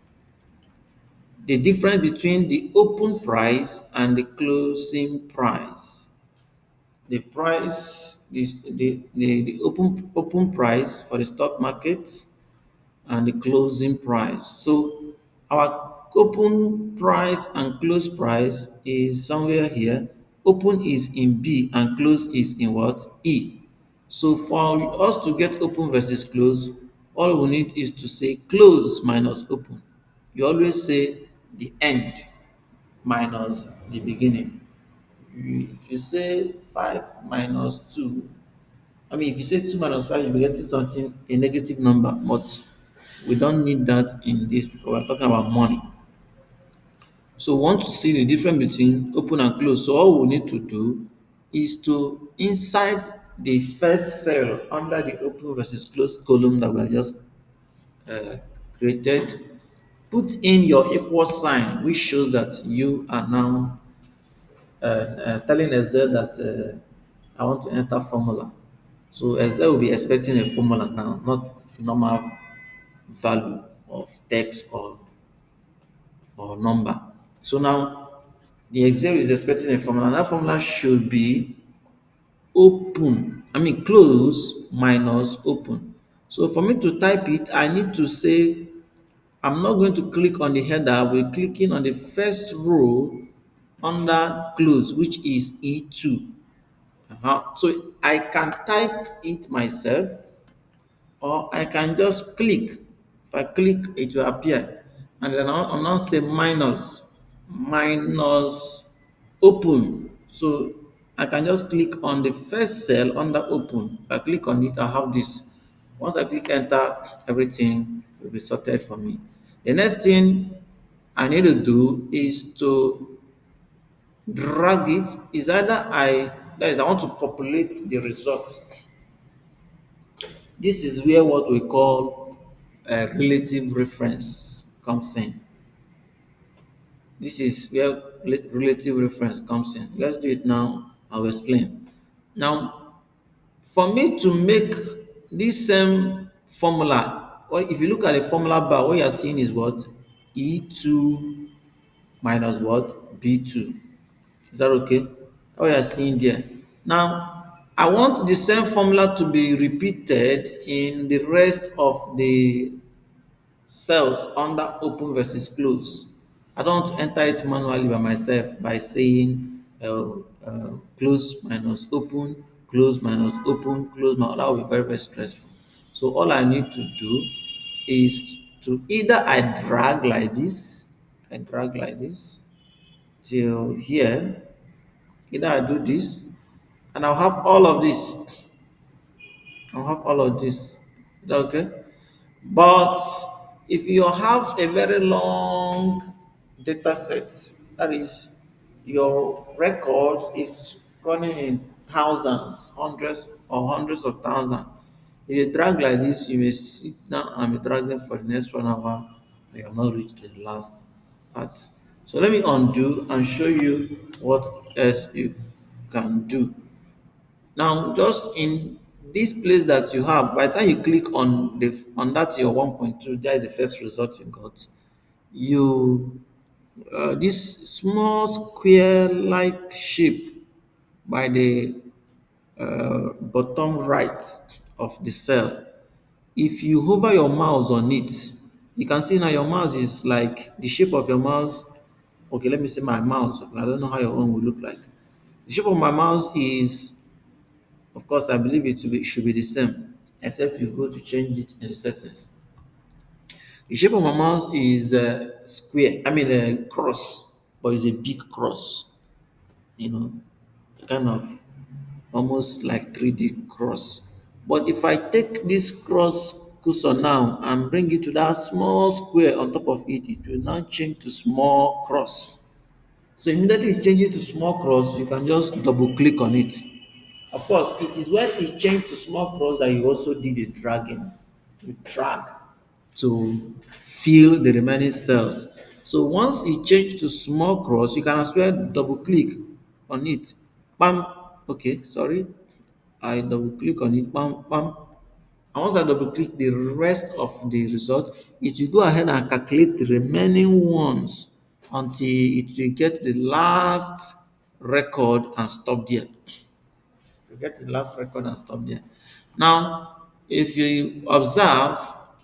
the difference between the open price and the closing price. The price is the open price for the stock market and the closing price. So our open price and close price is somewhere here. Open is in B and close is in what? E. So for us to get open versus close, all we need is to say close minus open. You always say the end minus the beginning. If you say 5 minus 2, I mean, if you say 2 minus 5, you'll be getting something, a negative number, but we don't need that in this because we're talking about money. So we want to see the difference between open and close. So all we need to do is to inside the first cell under the open versus close column that we have just uh, created, put in your equal sign, which shows that you are now telling Excel that I want to enter formula. So Excel will be expecting a formula now, not normal value of text or number. So now the Excel is expecting a formula. And that formula should be close minus open. So for me to type it, I need to say I'm not going to click on the header. We're clicking on the first row under close, which is E2. So I can type it myself or I can just click. If I click, it will appear. And then I'll now say minus open. So I can just click on the first cell under open. If I click on it, I have this. Once I click enter, everything will be sorted for me. The next thing I need to do is to drag it. Is either that is I want to populate the results. This is where what we call a relative reference comes in. This is where relative reference comes in. Let's do it now. I'll explain. Now, for me to make this same formula, or if you look at the formula bar, what you are seeing is what? E2 minus what? B2. Is that okay? What you are seeing there. Now, I want the same formula to be repeated in the rest of the cells under open versus close. I don't want to enter it manually by myself by saying close minus open, close minus open, close minus. That will be very, very stressful. So all I need to do is to either I drag like this till here, either I do this, and I'll have all of this. I'll have all of this. Is that okay? But if you have a very long data set, that is, your records is running in thousands, hundreds of thousands. If you drag like this, you may sit down and be dragging for the next 1 hour, and you have not reached the last part. So let me undo and show you what else you can do. Now, just in this place that you have, by the time you click on that your 1.2, that is the first result you got. You this small square-like shape by the bottom right of the cell. If you hover your mouse on it, you can see now your mouse is like the shape of your mouse. Okay, let me see my mouse. I don't know how your own will look like. The shape of my mouse is, of course, I believe should be the same, except you go to change it in the settings. The shape of my mouse is square, I mean a cross, but it's a big cross, kind of almost like 3D cross. But if I take this cross cursor now and bring it to that small square on top of it, it will now change to small cross. So immediately it changes to small cross, you can just double click on it. Of course, it is when it changed to small cross that you also did the dragging. You drag to fill the remaining cells. So once it changed to small cross, you can as well double click on it. Bam. Okay, sorry. I double click on it. Bam, bam. And once I double click the rest of the result, it will go ahead and calculate the remaining ones until it will get the last record and stop there. You get the last record and stop there. Now, if you observe,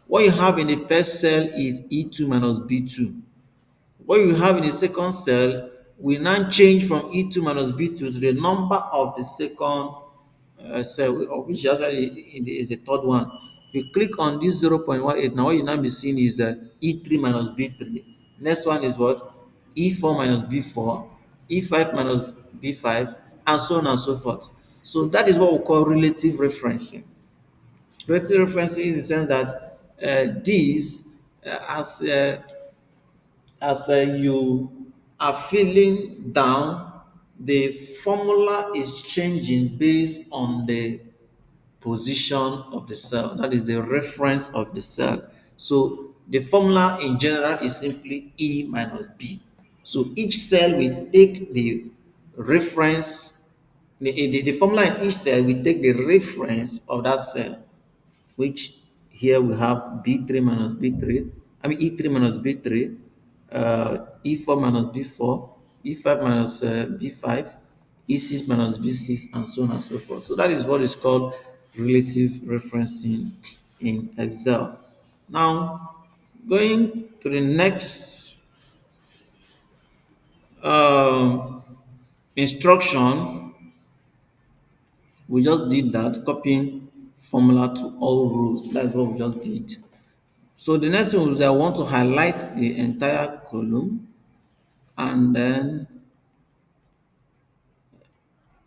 what you have in the first cell is E2 minus B2. What you have in the second cell will now change from E2 minus B2 to the number of the second cell, which actually is the third one. If you click on this 0.18, now what you now be seeing is E3 minus B3. Next one is what? E4 minus B4, E5 minus B5, and so on and so forth. So that is what we call relative referencing. Relative referencing is the sense that these, as you are feeling down, the formula is changing based on the position of the cell. That is the reference of the cell. So the formula in general is simply E minus B. So each cell will take the reference, the formula in each cell will take the reference of that cell, which here we have B3 minus B3, I mean E3 minus B3, E4 minus B4, E5 minus B5, E6 minus B6, and so on and so forth. So that is what is called relative referencing in Excel. Now, going to the next um, instruction, we just did that, copying formula to all rows. That's what we just did. So the next one is I want to highlight the entire column and then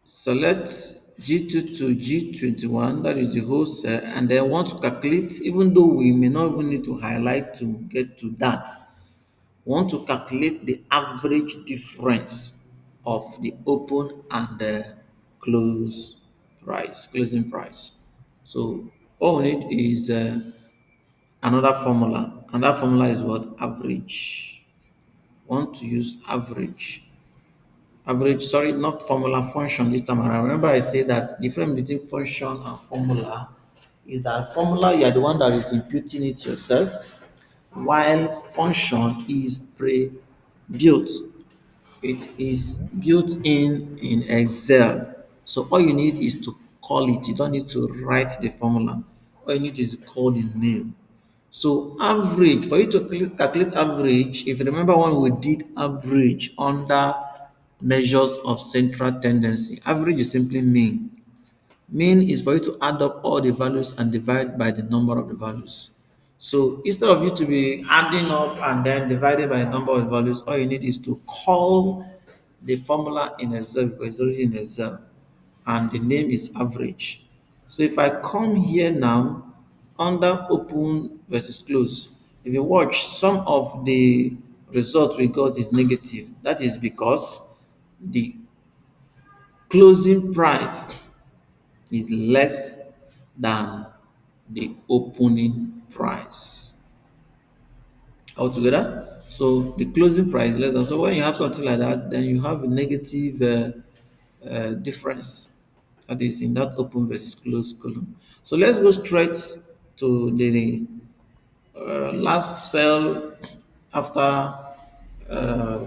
select G2 to G21, that is the whole cell, and then want to calculate, even though we may not even need to highlight to get to that, want to calculate the average difference of the open and the closing price. So all we need is another formula, and that formula is what? Average. Want to use average, sorry, not formula, function this time around. Remember I said that the difference between function and formula is that formula you are the one that is imputing it yourself, while function is pre-built. It is built in Excel. So all you need is to call it. You don't need to write the formula. All you need is to call the name. So average, for you to calculate average, if you remember when we did average under measures of central tendency, average is simply mean. Mean is for you to add up all the values and divide by the number of the values. So instead of you to be adding up and then divided by the number of the values, all you need is to call the formula in Excel because it's already in Excel, and the name is average. So if I come here now under open versus close, if you watch, some of the result we got is negative. That is because the closing price is less than the opening price altogether. So the closing price is less than. So when you have something like that, then you have a negative difference that is in that open versus close column. So let's go straight to the last cell after uh,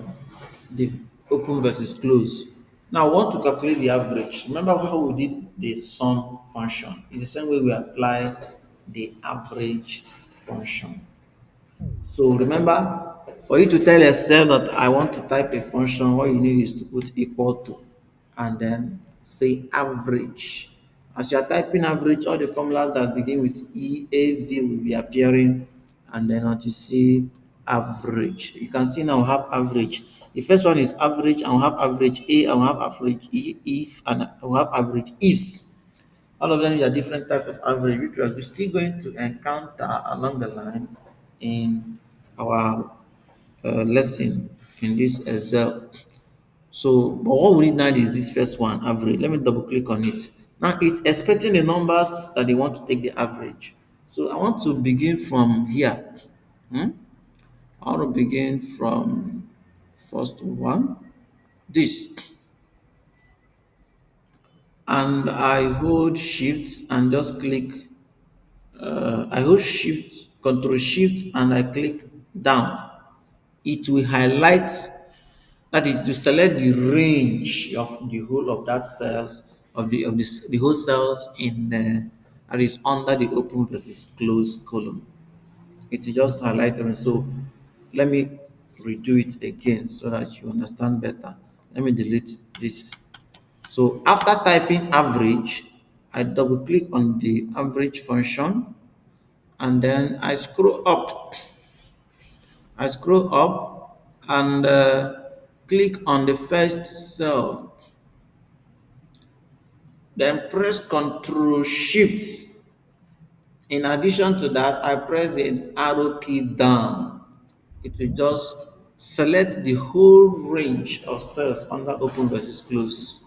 the open versus close. Now, I want to calculate the average. Remember how we did the sum function? It's the same way we apply the average function. So remember, for you to tell Excel that I want to type a function, what you need is to put equal to and then say average. As you are typing average, all the formulas that begin with EAV will be appearing, and then until you see average. You can see now we have average. The first one is average, and we have average A, and we have average E, if, and we have average ifs. All of them are different types of average, which we are still going to encounter along the line in our lesson in this Excel. So, but what we need now is this first one, average. Let me double click on it. Now it's expecting the numbers that they want to take the average. So I want to begin from here. Hmm? I want to begin from first one, this, and I hold shift and just click. I hold shift, control shift, and I click down. It will highlight, that is to select the range of the whole of that cells of the whole cells in that is under the open versus close column. It will just highlight them. So let me redo it again so that you understand better. Let me delete this. So after typing average, I double click on the average function, and then I scroll up and click on the first cell, then press Ctrl Shift. In addition to that, I press the arrow key down. It will just select the whole range of cells under open versus close.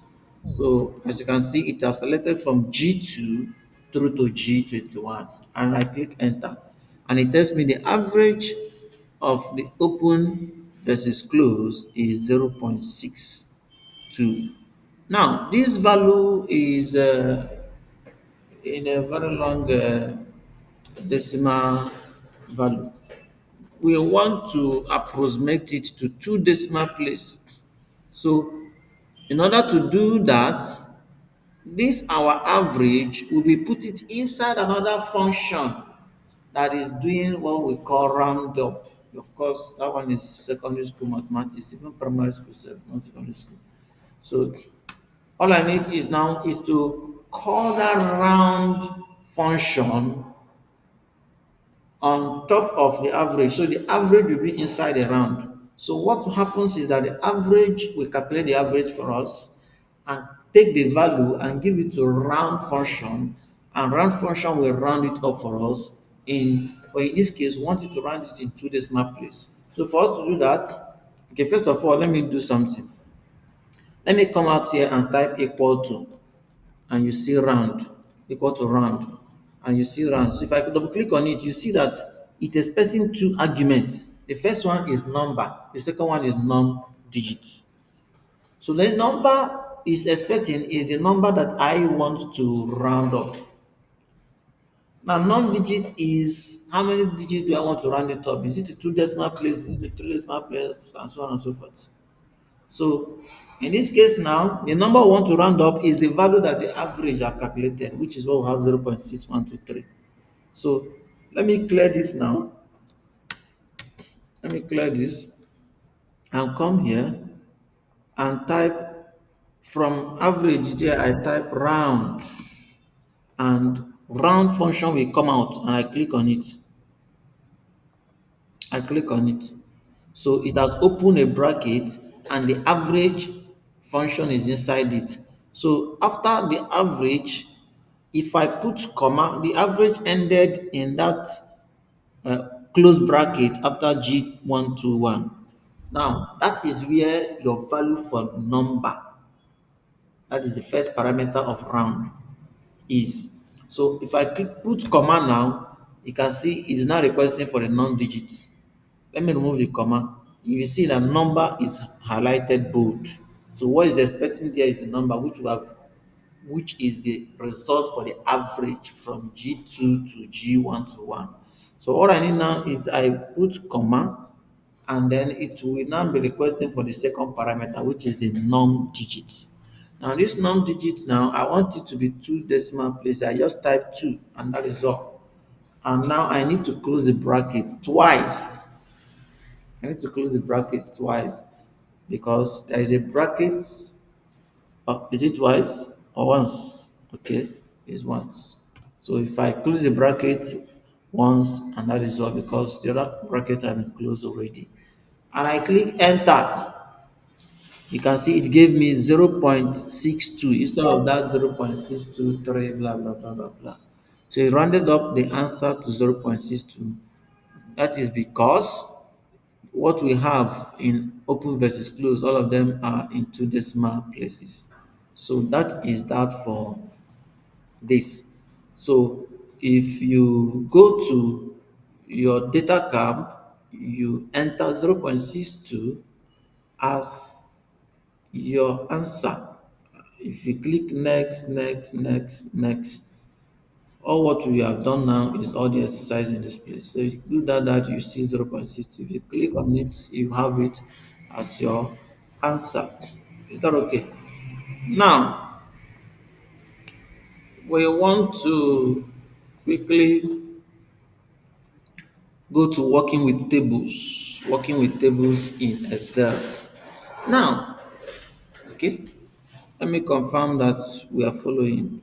So as you can see, it has selected from G2 through to G21, and I click enter, and it tells me the average of the open versus close is 0.62. Now this value is in a very long decimal value. We want to approximate it to two decimal places. So in order to do that, this our average will be put it inside another function that is doing what we call round up. Of course, that one is secondary school mathematics, even primary school self, not secondary school. So all I need is now is to call that round function on top of the average. So the average will be inside the round. So what happens is that the average will calculate the average for us and take the value and give it to round function, and round function will round it up for us in this case, we want it to round it in two decimal place. So for us to do that, okay, first of all, let me do something. Let me come out here and type equal to, and you see round, equal to round, and you see round. So if I double click on it, you see that it is expecting two arguments. The first one is number, the second one is non-digits. So the number is expecting is the number that I want to round up. Now, non-digit is how many digits do I want to round it up? Is it a two decimal place? Is it a three decimal place? And so on and so forth. So, in this case now, the number we want to round up is the value that the average I've calculated, which is what we have 0.6123. So, let me clear this now. Let me clear this and come here and type from average there, I type round, and round function will come out, and I click on it. I click on it. So it has opened a bracket and the average function is inside it. So after the average, if I put comma, the average ended in that close bracket after G121. Now that is where your value for number, that is the first parameter of round, is. So if I put comma now, you can see it's now requesting for the non-digits. Let me remove the comma. You will see that number is highlighted bold. So what is expecting there is the number which we have, which is the result for the average from G2 to G121. So all I need now is I put comma, and then it will now be requesting for the second parameter, which is the num digits. Now this num digits now, I want it to be two decimal places. I just type 2 and that is all. And now I need to close the bracket twice. I need to close the bracket twice because there is a bracket. Oh, is it twice or once? Okay, it's once. So if I close the bracket once, and that is all because the other bracket have been closed already, and I click enter, you can see it gave me 0.62 instead of that 0.623, blah blah blah blah blah. So it rounded up the answer to 0.62. That is because what we have in open versus close, all of them are in two decimal places. So that is that for this. So if you go to your data camp, you enter 0.62 as your answer. If you click next, next, next, next, all what we have done now is all the exercise in this place. So if you do that, you see 0.62. If you click on it, you have it as your answer. Is that okay? Now, we want to quickly go to working with tables in Excel. Now, okay, let me confirm that we are following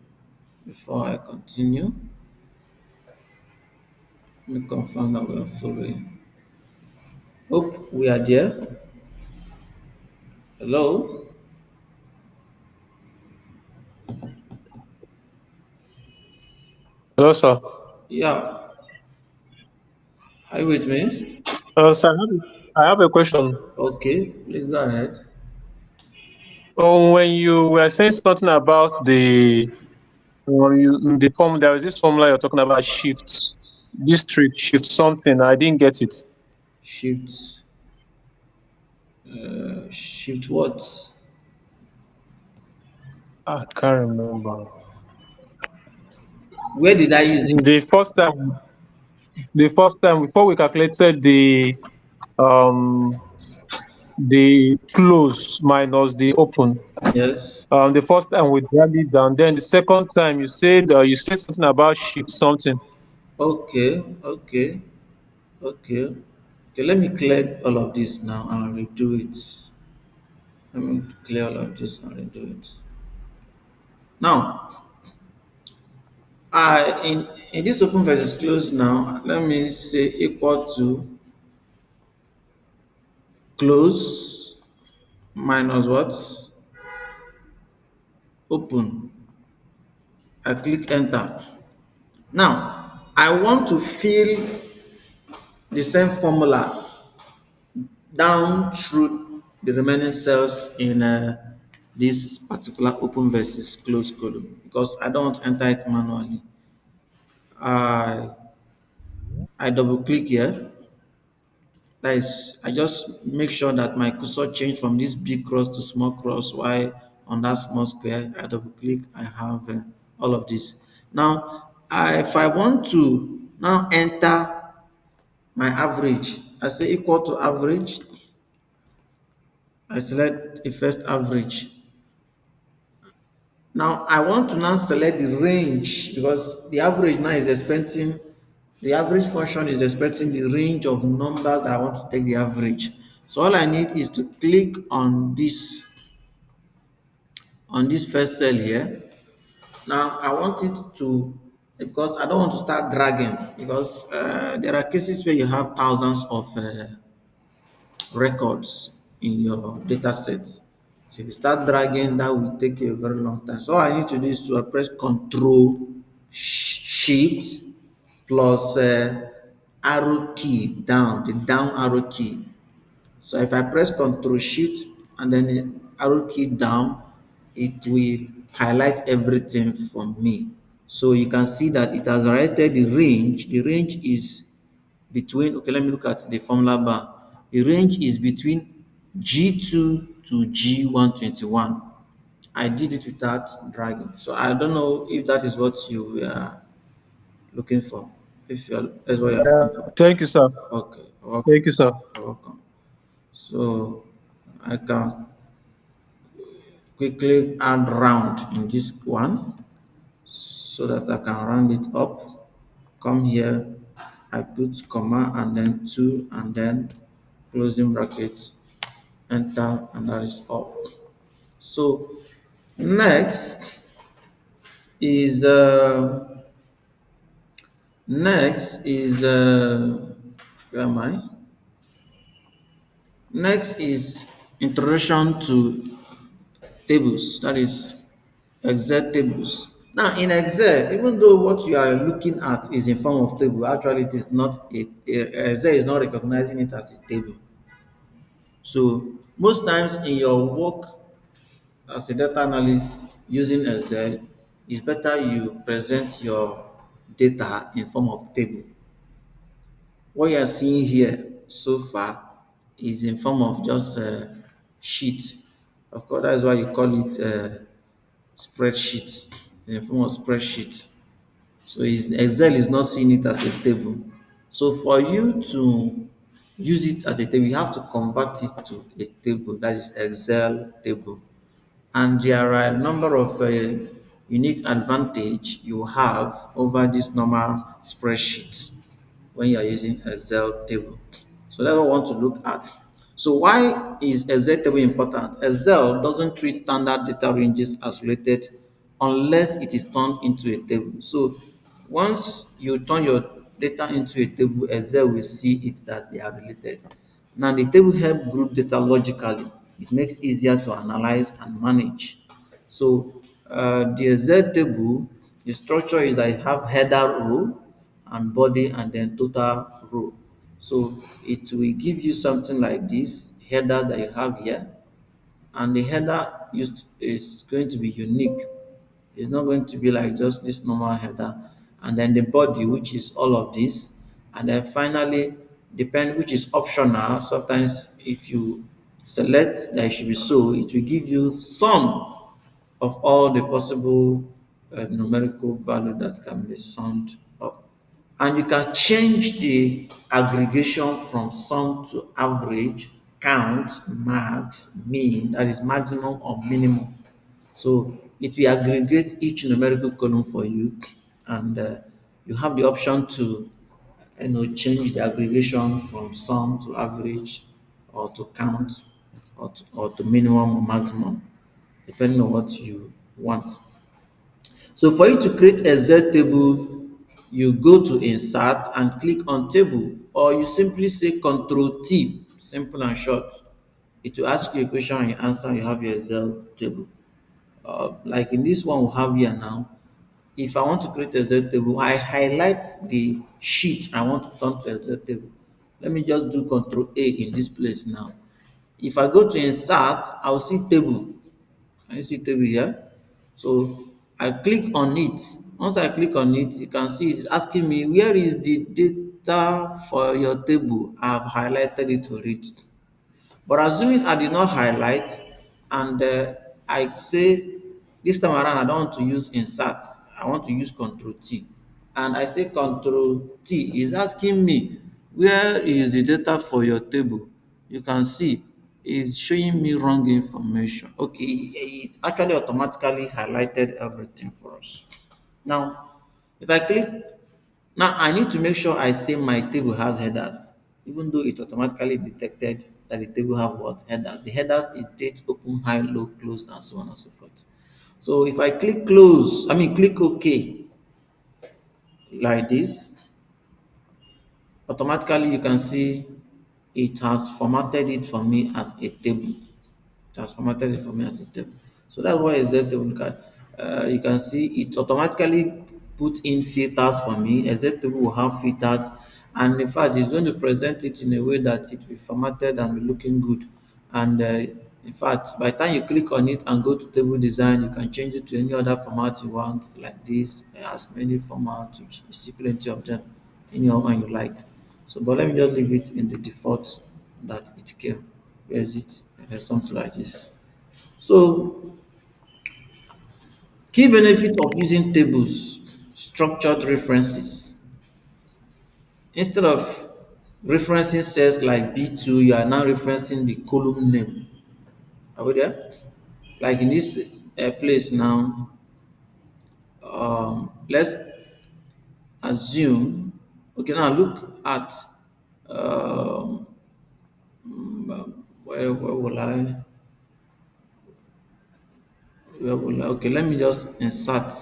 before I continue. Let me confirm that we are following. Hope we are there. Hello? Hello, sir. Yeah, are you with me? Sir, I have a question. Okay, please go ahead. When you were saying something about in the form, there was this formula you're talking about shift district, shift something. I didn't get it. Shift, shift what? I can't remember. Where did I use it? The first time before we calculated um the close minus the open. Yes. The first time we dragged it down. Then the second time you said something about shift something. Okay, okay, okay. Okay, let me clear all of this now and redo it. Let me clear all of this and redo it. Now, in this open versus close now, let me say equal to close minus what? open. I click enter. Now, I want to fill the same formula down through the remaining cells in this particular open versus close column because I don't want to enter it manually. I I double click here. That is, I just make sure that my cursor change from this big cross to small cross. While on that small square, I double click. I have all of this. Now, if I want to now enter my average, I say equal to average. I select the first average. Now I want to now select the range because the average now is expecting the average function is expecting the range of numbers that I want to take the average. So all I need is to click on this first cell here. Now I want it to because I don't want to start dragging because there are cases where you have thousands of records in your data sets. So if you start dragging, that will take you a very long time. So all I need to do is to press Control Shift plus arrow key down, the down arrow key. So if I press Control Shift and then the arrow key down, it will highlight everything for me. So you can see that it has highlighted the range. The range is between, okay, let me look at the formula bar. The range is between G2 to G121. I did it without dragging. So I don't know if that is what you are looking for. If you're, that's what you're looking for. Thank you, sir. Okay, welcome. Thank you, sir. You're welcome. So I can quickly add round in this one so that I can round it up. Come here, I put comma and then 2 and then closing brackets, enter, and that is all. So next is where am I? Next is introduction to tables, that is Excel tables. Now in Excel, even though what you are looking at is in form of table, actually it is not Excel is not recognizing it as a table. So most times in your work as a data analyst using Excel, it's better you present your data in form of table. What you are seeing here so far is in form of just a sheet. Of course, that's why you call it a spreadsheet. It's in form of spreadsheet. So Excel is not seeing it as a table. So for you to use it as a table, you have to convert it to a table, that is Excel table. And there are a number of unique advantage you have over this normal spreadsheet when you are using Excel table. So that's what I want to look at. So why is Excel table important? Excel doesn't treat standard data ranges as related unless it is turned into a table. So once you turn your data into a table, Excel will see it that they are related. Now the table help group data logically. It makes it easier to analyze and manage. So the Excel table, the structure is that I have header row and body and then total row. So it will give you something like this header that you have here, and the header used is going to be unique. It's not going to be like just this normal header, and then the body, which is all of this, and then finally depend, which is optional. Sometimes if you select that it should be so, it will give you sum of all the possible numerical value that can be summed up. And you can change the aggregation from sum to average, count, max, mean, that is maximum or minimum. So it will aggregate each numerical column for you, and you have the option to change the aggregation from sum to average, or to count, or to minimum or maximum, depending on what you want. So for you to create a Z table, you go to insert and click on table, or you simply say Control T, simple and short. It will ask you a question and you answer, you have your Excel table. Like in this one we have here now, if I want to create a Z table, I highlight the sheet I want to turn to a Z table. Let me just do Control A in this place now. If I go to insert, I'll see table. Can you see table here? So I click on it. Once I click on it, you can see it's asking me where is the data for your table. I've highlighted it already. But assuming I did not highlight and I say this time around I don't want to use insert, I want to use Control T. And I say Control T is asking me where is the data for your table. You can see it's showing me wrong information. Okay, it actually automatically highlighted everything for us. Now, if I click now I need to make sure I say my table has headers, even though it automatically detected that the table have what headers. The headers is date, open, high, low, close, and so on and so forth. So if I click close, click OK like this, automatically you can see it has formatted it for me as a table. It has formatted it for me as a table. So that's why Z table can you can see it automatically put in filters for me. A Z table will have filters, and in fact, it's going to present it in a way that it will be formatted and be looking good. And in fact, by the time you click on it and go to table design, you can change it to any other format you want, like this. It has many formats, which you see plenty of them, any one you like. So, but let me just leave it in the default that it came. Where is it? Something like this. So, key benefit of using tables, structured references. Instead of referencing cells like B2, you are now referencing the column name. Are we there? Like in this place now, let's assume, okay, now look at, um, where will okay, let me just insert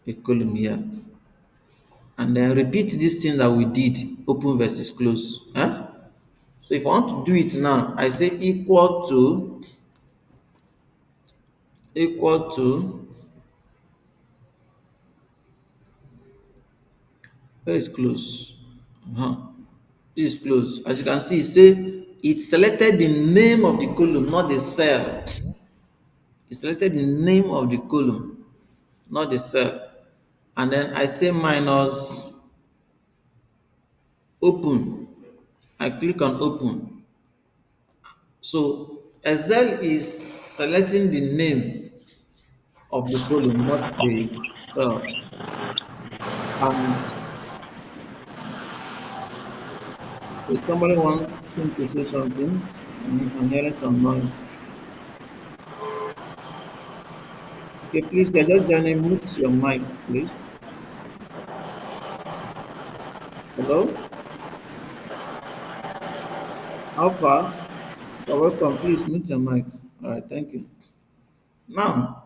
a column here. And then repeat this thing that we did, open versus close. Huh? So if I want to do it now, I say equal to where is close? Uh-huh. This is close. As you can see, say it selected the name of the column, not the cell. It selected the name of the column, not the cell. And then I say minus open. I click on open. So Excel is selecting the name of the column, not the cell. And if somebody wants him to say something, I'm hearing some noise. Okay, please, you're just joining, mute your mic, please. Hello? Alpha, you're welcome. Please mute your mic. All right, thank you. Now,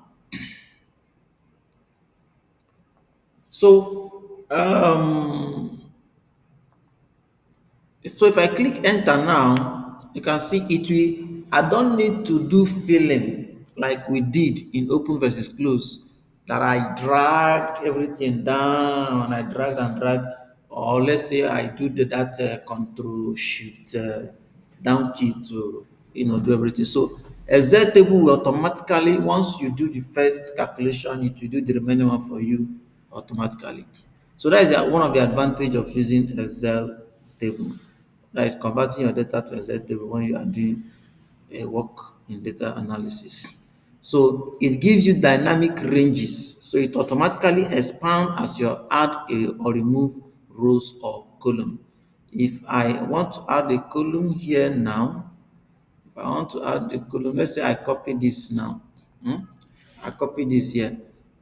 so if I click enter now, you can see it will, I don't need to do filling like we did in open versus close, that I dragged everything down, I drag and drag, or let's say I do that control shift down key to do everything. So a Z table will automatically, once you do the first calculation, it will do the remaining one for you automatically. So that is one of the advantage of using Excel table. That is converting your data to Excel table when you are doing a work in data analysis. So it gives you dynamic ranges. So it automatically expand as you add or remove rows or column. If I want to add a column here now, if I want to add the column, let's say I copy this now. I copy this here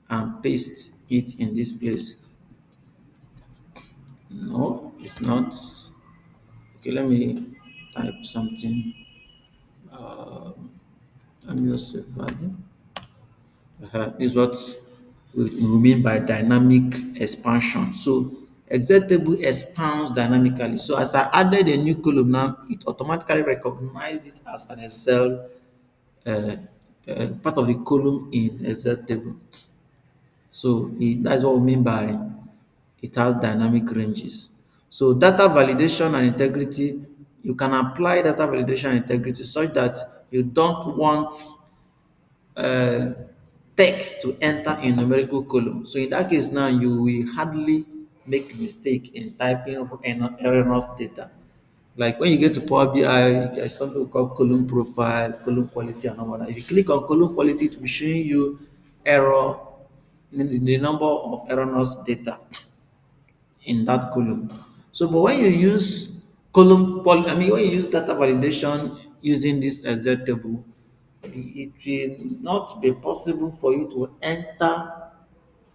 and paste it in this place. No, it's not. Okay, let me type something. Let me just say value. This is what we mean by dynamic expansion. So Excel table expands dynamically. So as I added a new column now, it automatically recognizes it as an Excel part of the column in Excel table. So that's what we mean by it has dynamic ranges. So data validation and integrity, you can apply data validation and integrity such that you don't want uh, text to enter in numerical column. So in that case now you will hardly make mistake in typing erroneous data. Like when you get to Power BI, there's something we call column profile, column quality, and all that. If you click on column quality, it will be showing you error, the number of erroneous data in that column. So, but when you use when you use data validation using this Excel table, it will not be possible for you to enter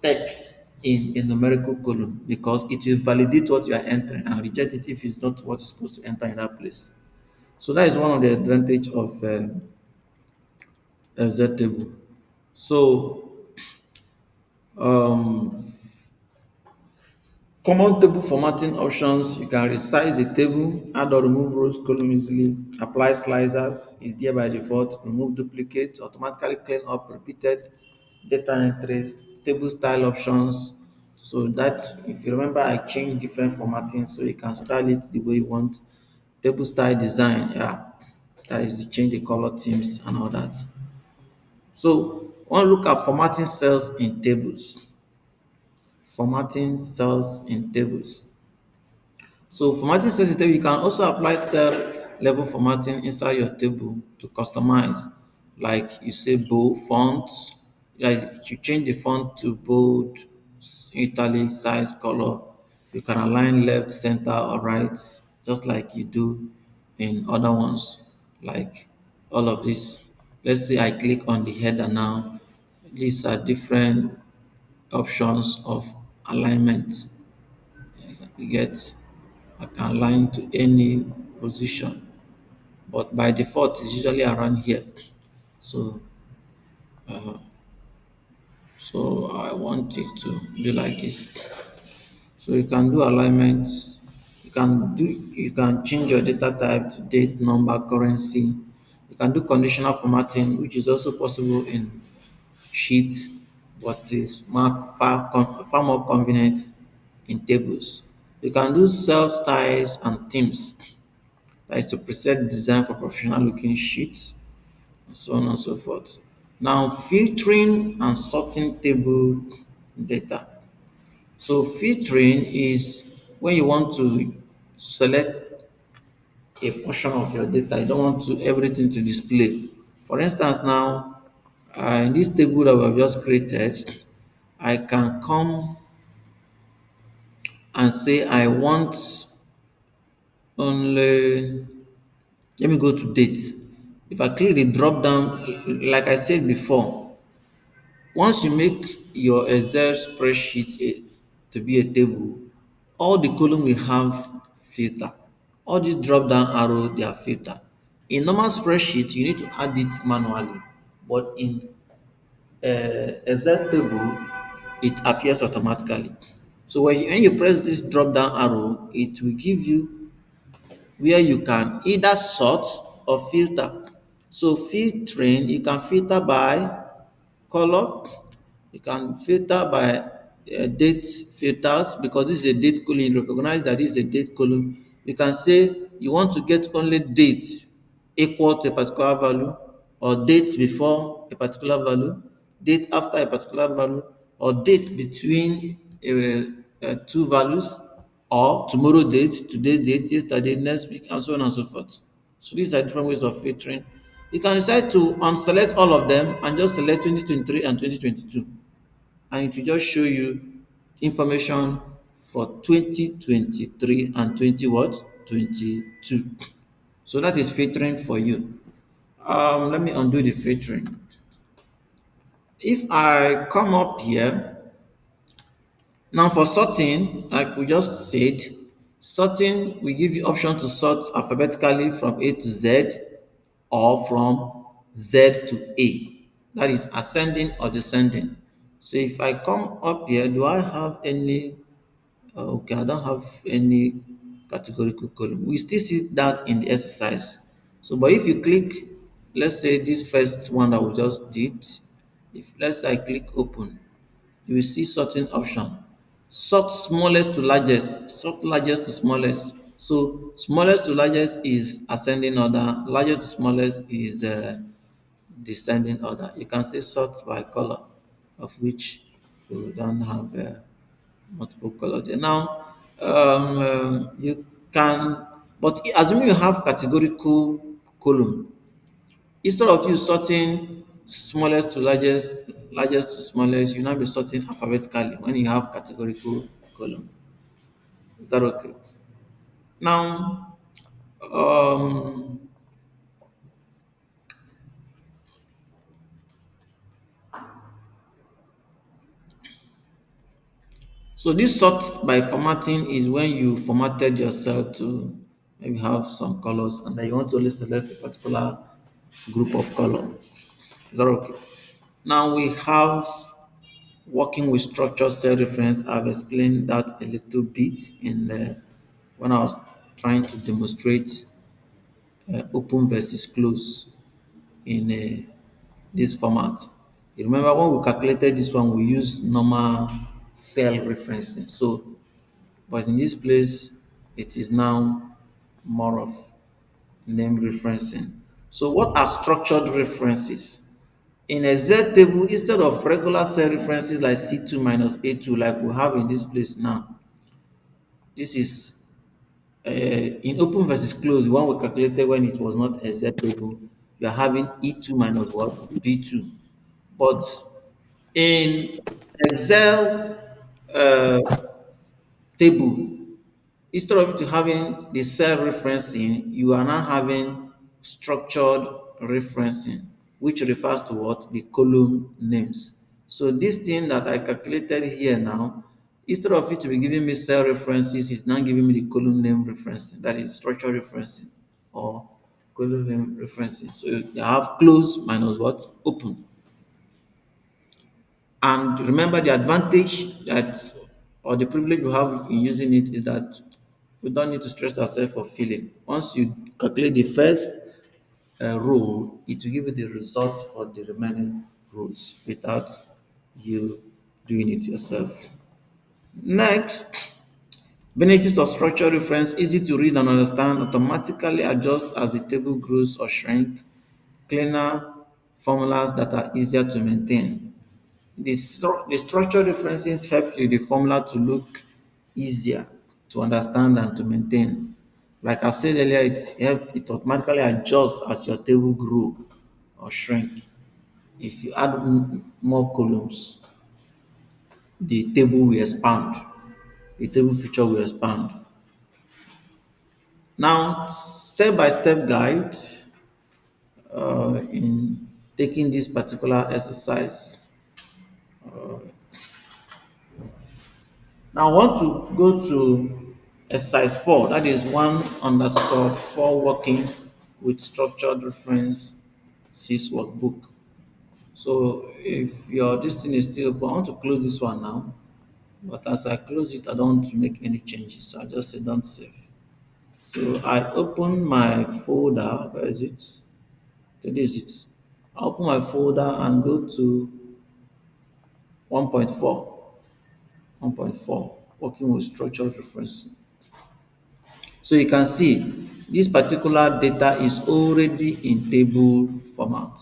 text in a numerical column because it will validate what you are entering and reject it if it's not what you're supposed to enter in that place. So that is one of the advantage of Excel table. So um, common table formatting options, you can resize the table, add or remove rows, column easily, apply slicers, is there by default, remove duplicate, automatically clean up repeated data entries, table style options. So that, if you remember, I changed different formatting so you can style it the way you want. Table style design, yeah, that is to change the color themes and all that. So, one look at formatting cells in tables. Formatting cells in tables. So formatting cells in table, you can also apply cell level formatting inside your table to customize. Like you say bold fonts, like you change the font to bold, italic, size, color. You can align left, center, or right, just like you do in other ones, like all of this. Let's say I click on the header now. These are different options of alignment. You get, I can align to any position, but by default it's usually around here. So so I want it to be like this. So you can do alignment, you can change your data type to date, number, currency. You can do conditional formatting, which is also possible in sheet, but is far more convenient in tables. You can do cell styles and themes. That is to preset design for professional looking sheets, and so on and so forth. Now, filtering and sorting table data. So, filtering is when you want to select a portion of your data, you don't want to everything to display. For instance, now in this table that we have just created, I can come and say I want only, let me go to date. If I click the drop down, like I said before, once you make your Excel spreadsheet to be a table, all the column will have filter. All these drop down arrow, they are filter. In normal spreadsheet, you need to add it manually, but in Excel table, it appears automatically. So when you press this drop down arrow, it will give you where you can either sort or filter. So filtering, you can filter by color, you can filter by date filters because this is a date column. You recognize that this is a date column. You can say you want to get only date equal to a particular value, or date before a particular value, date after a particular value, or date between two values, or tomorrow date, today's date, yesterday, next week, and so on and so forth. So these are different ways of filtering. You can decide to unselect all of them and just select 2023 and 2022, and it will just show you information for 2023 and 20 what 22. So that is filtering for you. Let me undo the filtering. If I come up here now for sorting, like we just said, sorting will give you option to sort alphabetically from A to Z or from Z to A. That is ascending or descending. So if I come up here, do I have any? Okay, I don't have any categorical column. We still see that in the exercise. So, but if you click, let's say this first one that we just did, if let's say I click open, you will see sorting option. Sort smallest to largest, sort largest to smallest. So smallest to largest is ascending order, largest to smallest is descending order. You can say sort by color, of which we don't have multiple color there. Now, you can, but assuming you have categorical column, instead of you sorting smallest to largest, largest to smallest, you now be sorting alphabetically when you have categorical column. Is that okay? Now, um, so this sort by formatting is when you formatted your cell to maybe have some colors and then you want to only select a particular group of colors. Is that okay? Now we have working with structured cell reference. I've explained that a little bit in the, when I was trying to demonstrate open versus close in this format. You remember when we calculated this one, we used normal cell referencing. So, but in this place, it is now more of name referencing. So, what are structured references? In a Z table, instead of regular cell references like C2 minus A2, like we have in this place now, this is in open versus close, the one we calculated when it was not a Z table, you are having E2 minus what? B2. But in Excel uh, table, instead of it having the cell referencing, you are now having structured referencing, which refers to what? The column names. So this thing that I calculated here now, instead of it to be giving me cell references, it's now giving me the column name referencing, that is structured referencing or column name referencing. So you have close minus what? Open. And remember the advantage that or the privilege you have in using it is that we don't need to stress ourselves for filling. Once you calculate the first row, it will give you the result for the remaining rows without you doing it yourself. Next, benefits of structured reference, easy to read and understand, automatically adjust as the table grows or shrink, cleaner formulas that are easier to maintain. The structured references helps you the formula to look easier to understand and to maintain. Like I said earlier, it automatically adjusts as your table grow or shrink. If you add more columns, the table will expand. The table feature will expand. Now, step by step guide in taking this particular exercise. Now I want to go to exercise 4, that is 1_4 working with structured reference sys workbook. So if your this thing is still open, I want to close this one now. But as I close it, I don't want to make any changes. So I just say don't save. So I open my folder. Where is it? Okay, this is it. I open my folder and go to 1.4. 1.4 working with structured reference. So you can see this particular data is already in table format.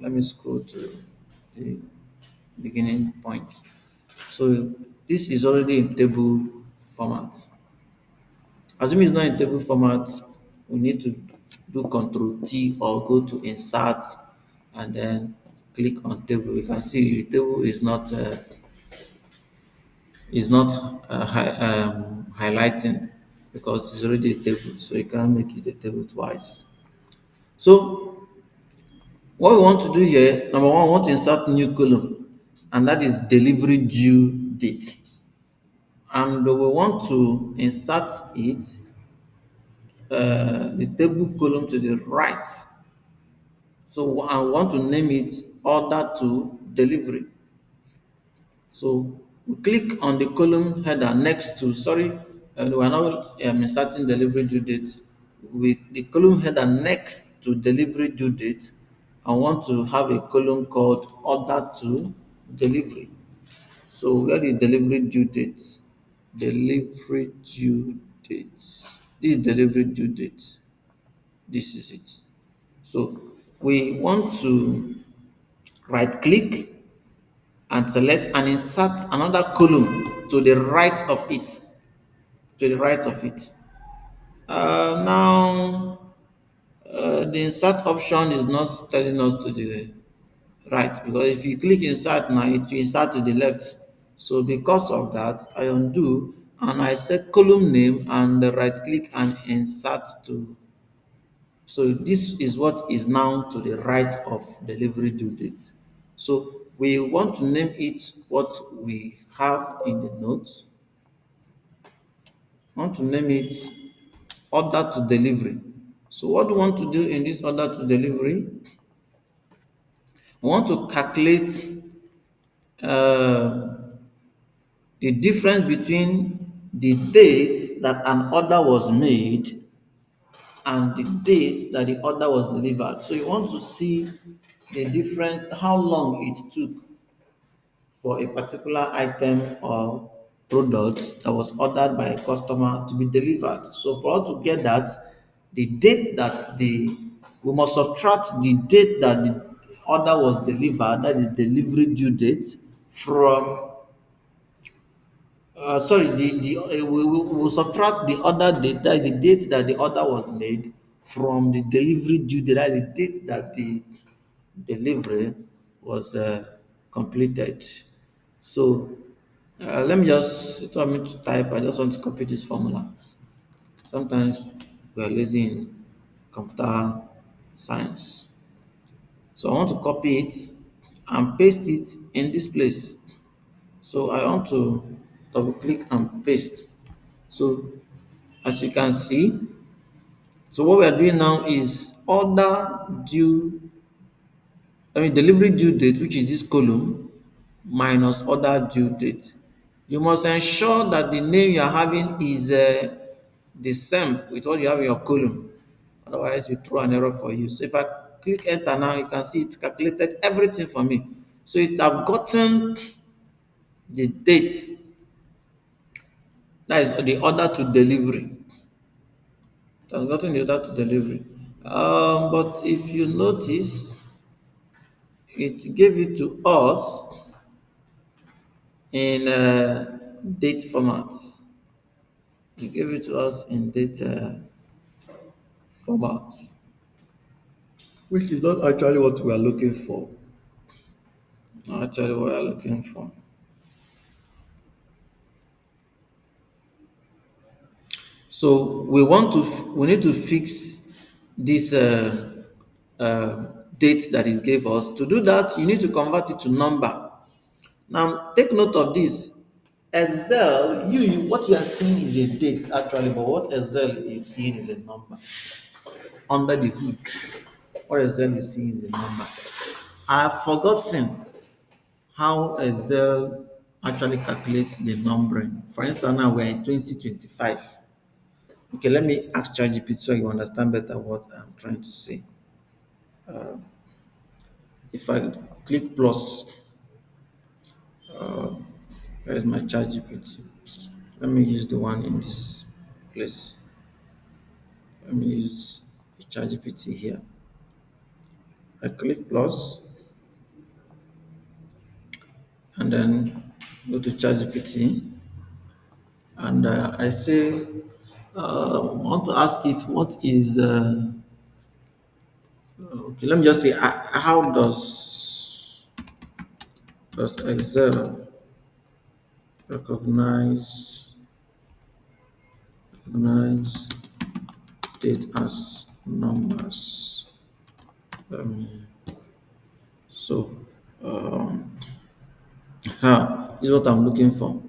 Let me scroll to the beginning point. So this is already in table format. Assuming it's not in table format, we need to do Control T or go to Insert and then click on table. You can see the table is not highlighting because it's already a table, so you can't make it a table twice. So what we want to do here, number one, we want to insert new column, and that is delivery due date. And we want to insert it, the table column to the right. So I want to name it order to delivery. So we click on the column header next to, we are not inserting delivery due date with the column header next to delivery due date, I want to have a column called order to delivery. So where is delivery due date? Delivery due date. This is delivery due date. This is it. So we want to right click and select and insert another column to the right of it. To the right of it. Now the insert option is not telling us to the right, because if you click insert now it will insert to the left. So because of that, I undo and I set column name and right click and insert to. So this is what is now to the right of delivery due date. So we want to name it what we have in the notes. I want to name it order to delivery. So what do we want to do in this order to delivery? We want to calculate uh, the difference between the date that an order was made and the date that the order was delivered. So you want to see the difference, how long it took for a particular item or product that was ordered by a customer to be delivered. So for us to get that, the date that we must subtract the date that the order was delivered, that is delivery due date, from we'll subtract the order date, that is the date that the order was made, from the delivery due date, that is the date that the delivery was completed. So let me just, instead of me to type, I just want to copy this formula. Sometimes we are lazy in computer science. So I want to copy it and paste it in this place. So I want to double click and paste. So as you can see, so what we are doing now is delivery due date, which is this column, minus order due date. You must ensure that the name you are having is the same with what you have in your column. Otherwise, you throw an error for you. So if I click enter now, you can see it calculated everything for me. So it have gotten the date, that is the order to delivery. It has gotten the order to delivery. But if you notice, it gave it to us in date format. It gave it to us in date format, which is not actually what we are looking for. Not actually what we are looking for. So we need to fix this date that it gave us. To do that, you need to convert it to number. Now, take note of this. Excel, what you are seeing is a date actually, but what Excel is seeing is a number under the hood. What Excel is seeing is a number. I have forgotten how Excel actually calculates the numbering. For instance, now we're in 2025. Okay, let me ask ChatGPT so you understand better what I'm trying to say. If I click plus, where's my ChatGPT? Let me use the one in this place. Let me use the ChatGPT here. I click plus and then go to ChatGPT and I say, I want to ask it what is, okay, let me just say, how does Excel recognize recognize date as numbers? Um, so, this is what I'm looking for.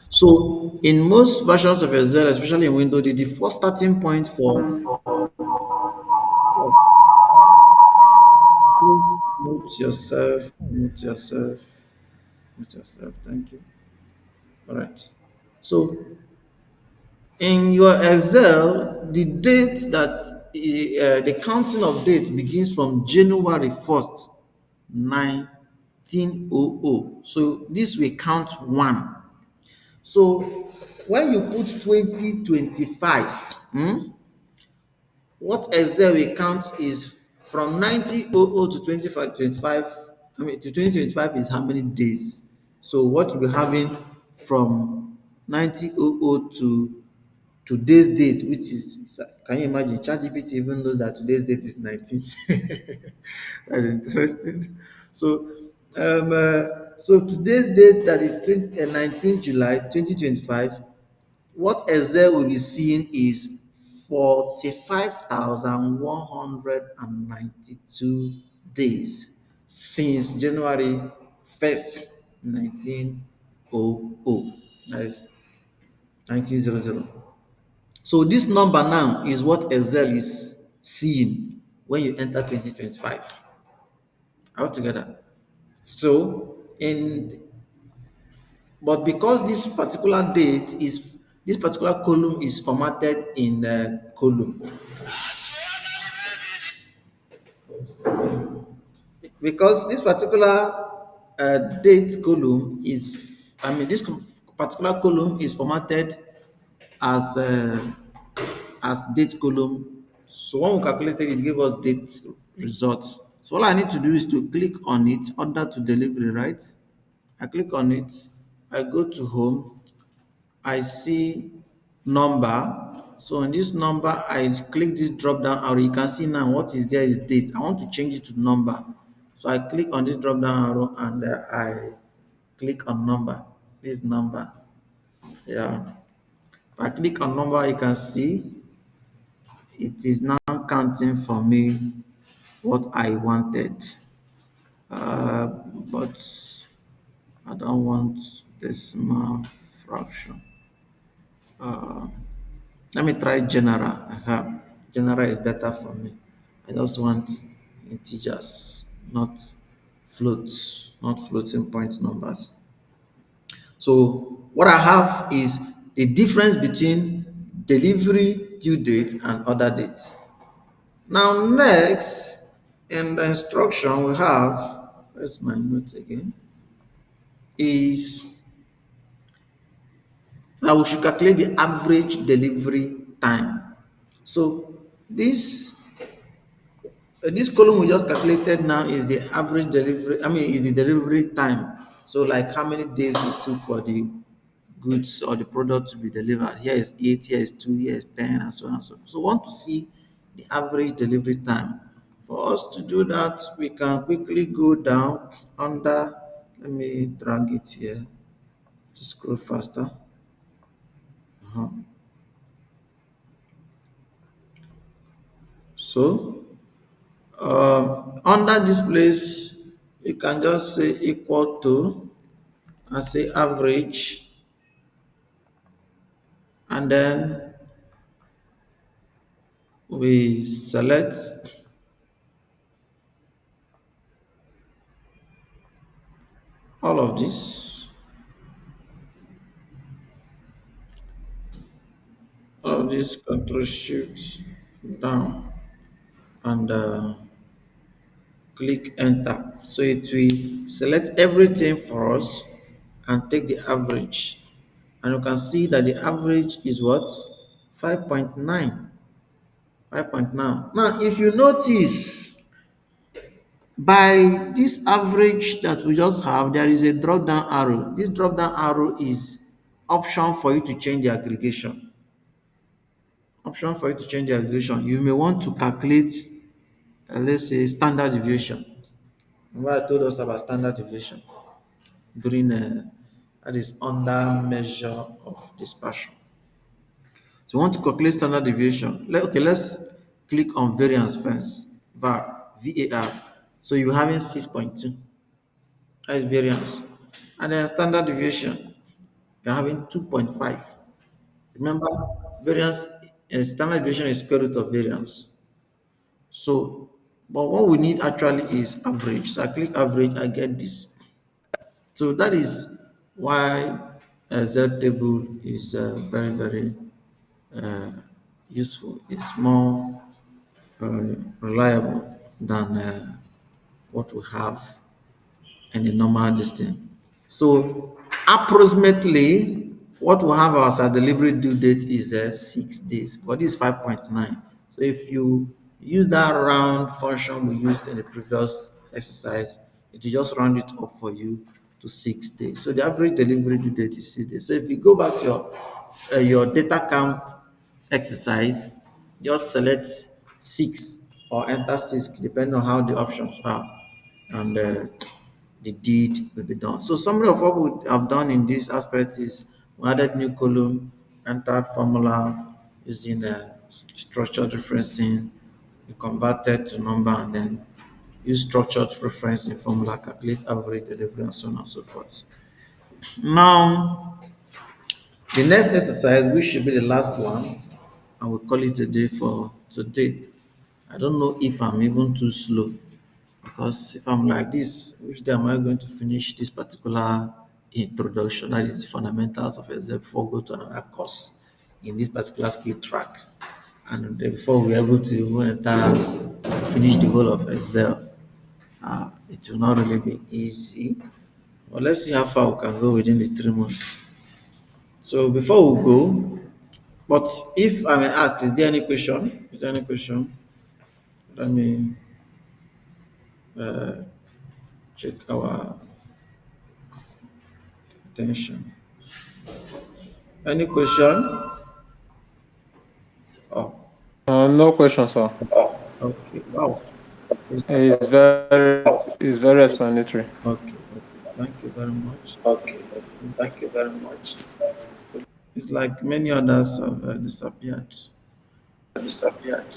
So, in most versions of Excel, especially in Windows, the default starting point for please mute yourself, mute yourself, mute yourself. Thank you. All right. So, in your Excel, the date that the counting of dates begins from January 1st, 1900. So this will count one. So when you put 2025, what Excel will count is from 1900 to 2525. I mean, to 2025 is how many days? So what we're having from 1900 to today's date, which is, can you imagine? ChatGPT even knows that today's date is 19th. That's interesting. So, so today's date, that is 19th July 2025, what Excel will be seeing is 45,192 days since January 1st, 1900. That is 1900. So this number now is what Excel is seeing when you enter 2025 altogether. So in but because this particular column is formatted in column, because this particular date column is, I mean, this particular column is formatted as date column. So when we calculated it, gave us date results. So all I need to do is to click on it, order to delivery, right? I click on it, I go to home, I see number. So in this number, I click this drop down arrow. You can see now what is there is date. I want to change it to number. So I click on this drop down arrow and I click on number. This number. Yeah. If I click on number, you can see it is now counting for me what I wanted. But I don't want decimal fraction. Let me try general. General is better for me. I just want integers, not floats, not floating point numbers. So what I have is the difference between delivery due date and other dates. Now next in the instruction we have, where's my note again, is now we should calculate the average delivery time. So this column we just calculated now is the average delivery, I mean is the delivery time. So like how many days it took for the goods or the product to be delivered. Here is 8, here is 2, here is 10, and so on and so forth. So we want to see the average delivery time. For us to do that, we can quickly go down under, let me drag it here to scroll faster. So under this place, you can just say equal to and say average, and then we select all of this, control shift down and click enter. So it will select everything for us and take the average. And you can see that the average is what? 5.9. 5.9. Now, if you notice, by this average that we just have, there is a drop down arrow. This drop down arrow is option for you to change the aggregation. Option for you to change the aggregation. You may want to calculate, let's say, standard deviation. Remember I told us about standard deviation during that is under measure of dispersion. So we want to calculate standard deviation. Okay, let's click on variance first. VAR. So you're having 6.2. That is variance. And then standard deviation, you're having 2.5. Remember, variance standard deviation is square root of variance. So, but what we need actually is average. So I click average, I get this. So that is why a Z table is very, very useful. It's more. reliable than what we have in the normal distance. So approximately what we have as our delivery due date is 6 days, but this is 5.9. So if you use that round function we used in the previous exercise, it will just round it up for you to 6 days. So the average delivery due date is 6 days. So if you go back to your data camp exercise, just select 6 or enter 6 depending on how the options are, and the deed will be done. So summary of what we have done in this aspect is we added new column, entered formula using structured referencing, we converted to number, and then use structured referencing formula, calculate average delivery, and so on and so forth. Now, the next exercise, which should be the last one, and we call it a day for today. I don't know if I'm even too slow, because if I'm like this, which day am I going to finish this particular introduction, that is the fundamentals of Excel, before go to another course in this particular skill track? And then before we're able to even enter, finish the whole of Excel, it will not really be easy. But let's see how far we can go within the 3 months. So before we go, but if I may ask, is there any question? Is there any question? Let me check our attention. Any question? Oh, No question, sir. okay. Wow. It's- It's very explanatory. Okay, okay. Thank you very much. Okay, thank you very much. It's like many others have disappeared. Disappeared.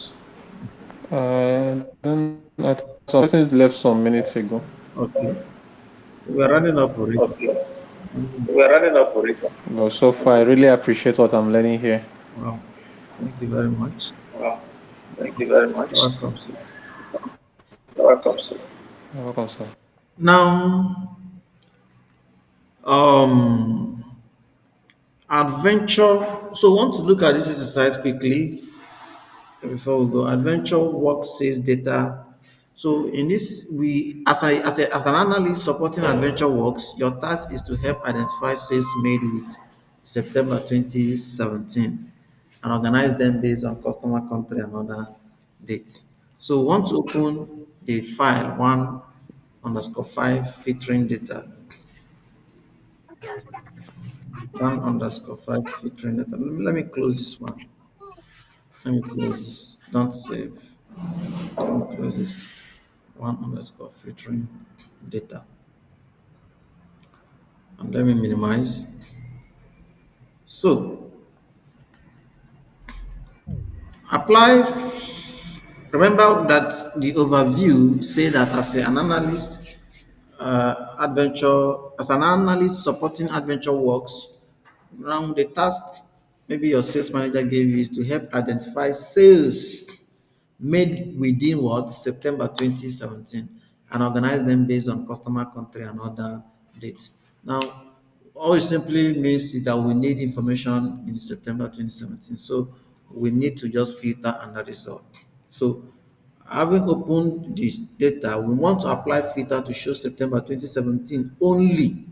Then I think some person left some minutes ago. Okay. We're running up already. Okay, Mhm. we're running up already. But so far, I really appreciate what I'm learning here. Wow. Thank you very much. Wow, thank you very You're much. welcome, sir. You're welcome, sir. You're welcome, sir. Now, um, adventure. So, want to look at this exercise quickly before we go. Adventure work says data. So in this, we as an analyst supporting Adventure Works, your task is to help identify sales made with September 2017 and organize them based on customer country and other dates. So we want to open the file 1_5 featuring data, 1_5 featuring data. Let me close this one. Let me close this. Don't save. Let me close this. 1_filtering data. And let me minimize. So apply. Remember that the overview say that as an analyst, as an analyst supporting Adventure Works, now the task maybe your sales manager gave you is to help identify sales made within what September 2017 and organize them based on customer country and other dates. Now, all it simply means is that we need information in September 2017. So we need to just filter and that is all. So having opened this data, we want to apply filter to show September 2017 only.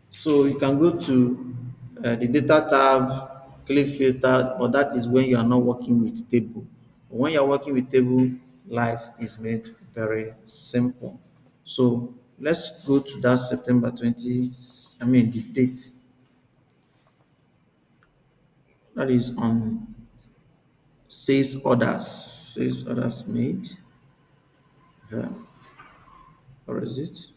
So you can go to the data tab, click filter, but that is when you are not working with table. When you are working with table, life is made very simple. So let's go to that September 20, I mean the date that is on sales orders made. Yeah, or is it?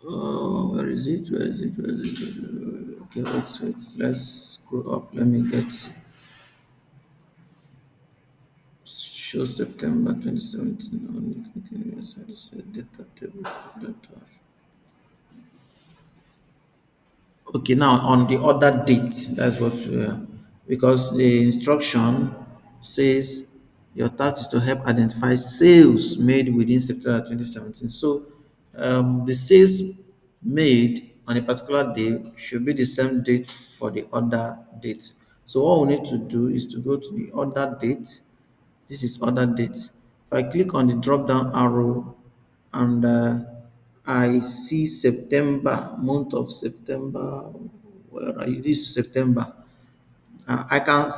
Oh, where is it? Where is it? Where is it? Okay, wait. Let's scroll up. Let me get show September 2017 only. Clicking inside this data table. Data. Okay, now on the other date, that's what because the instruction says your task is to help identify sales made within September 2017. So the sales made on a particular day should be the same date for the other date. So all we need to do is to go to the order date. This is order date. If I click on the drop down arrow and I see September, month of September, where are you? This is September. I can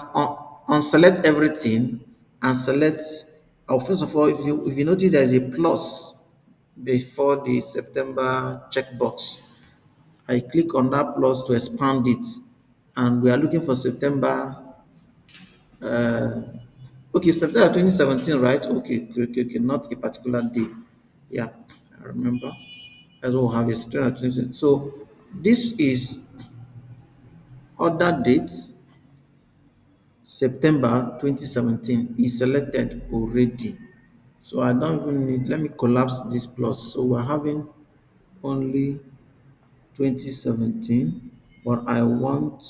unselect everything and select. First of all, if you notice there is a plus before the September checkbox, I click on that plus to expand it, and we are looking for September. Okay, September 2017, right? Okay, okay, okay, okay, not a particular day. Yeah, I remember. That's what we have is September 2017. So this is order date September 2017 is selected already. So I don't even need, let me collapse this plus. So we're having only 2017, but I want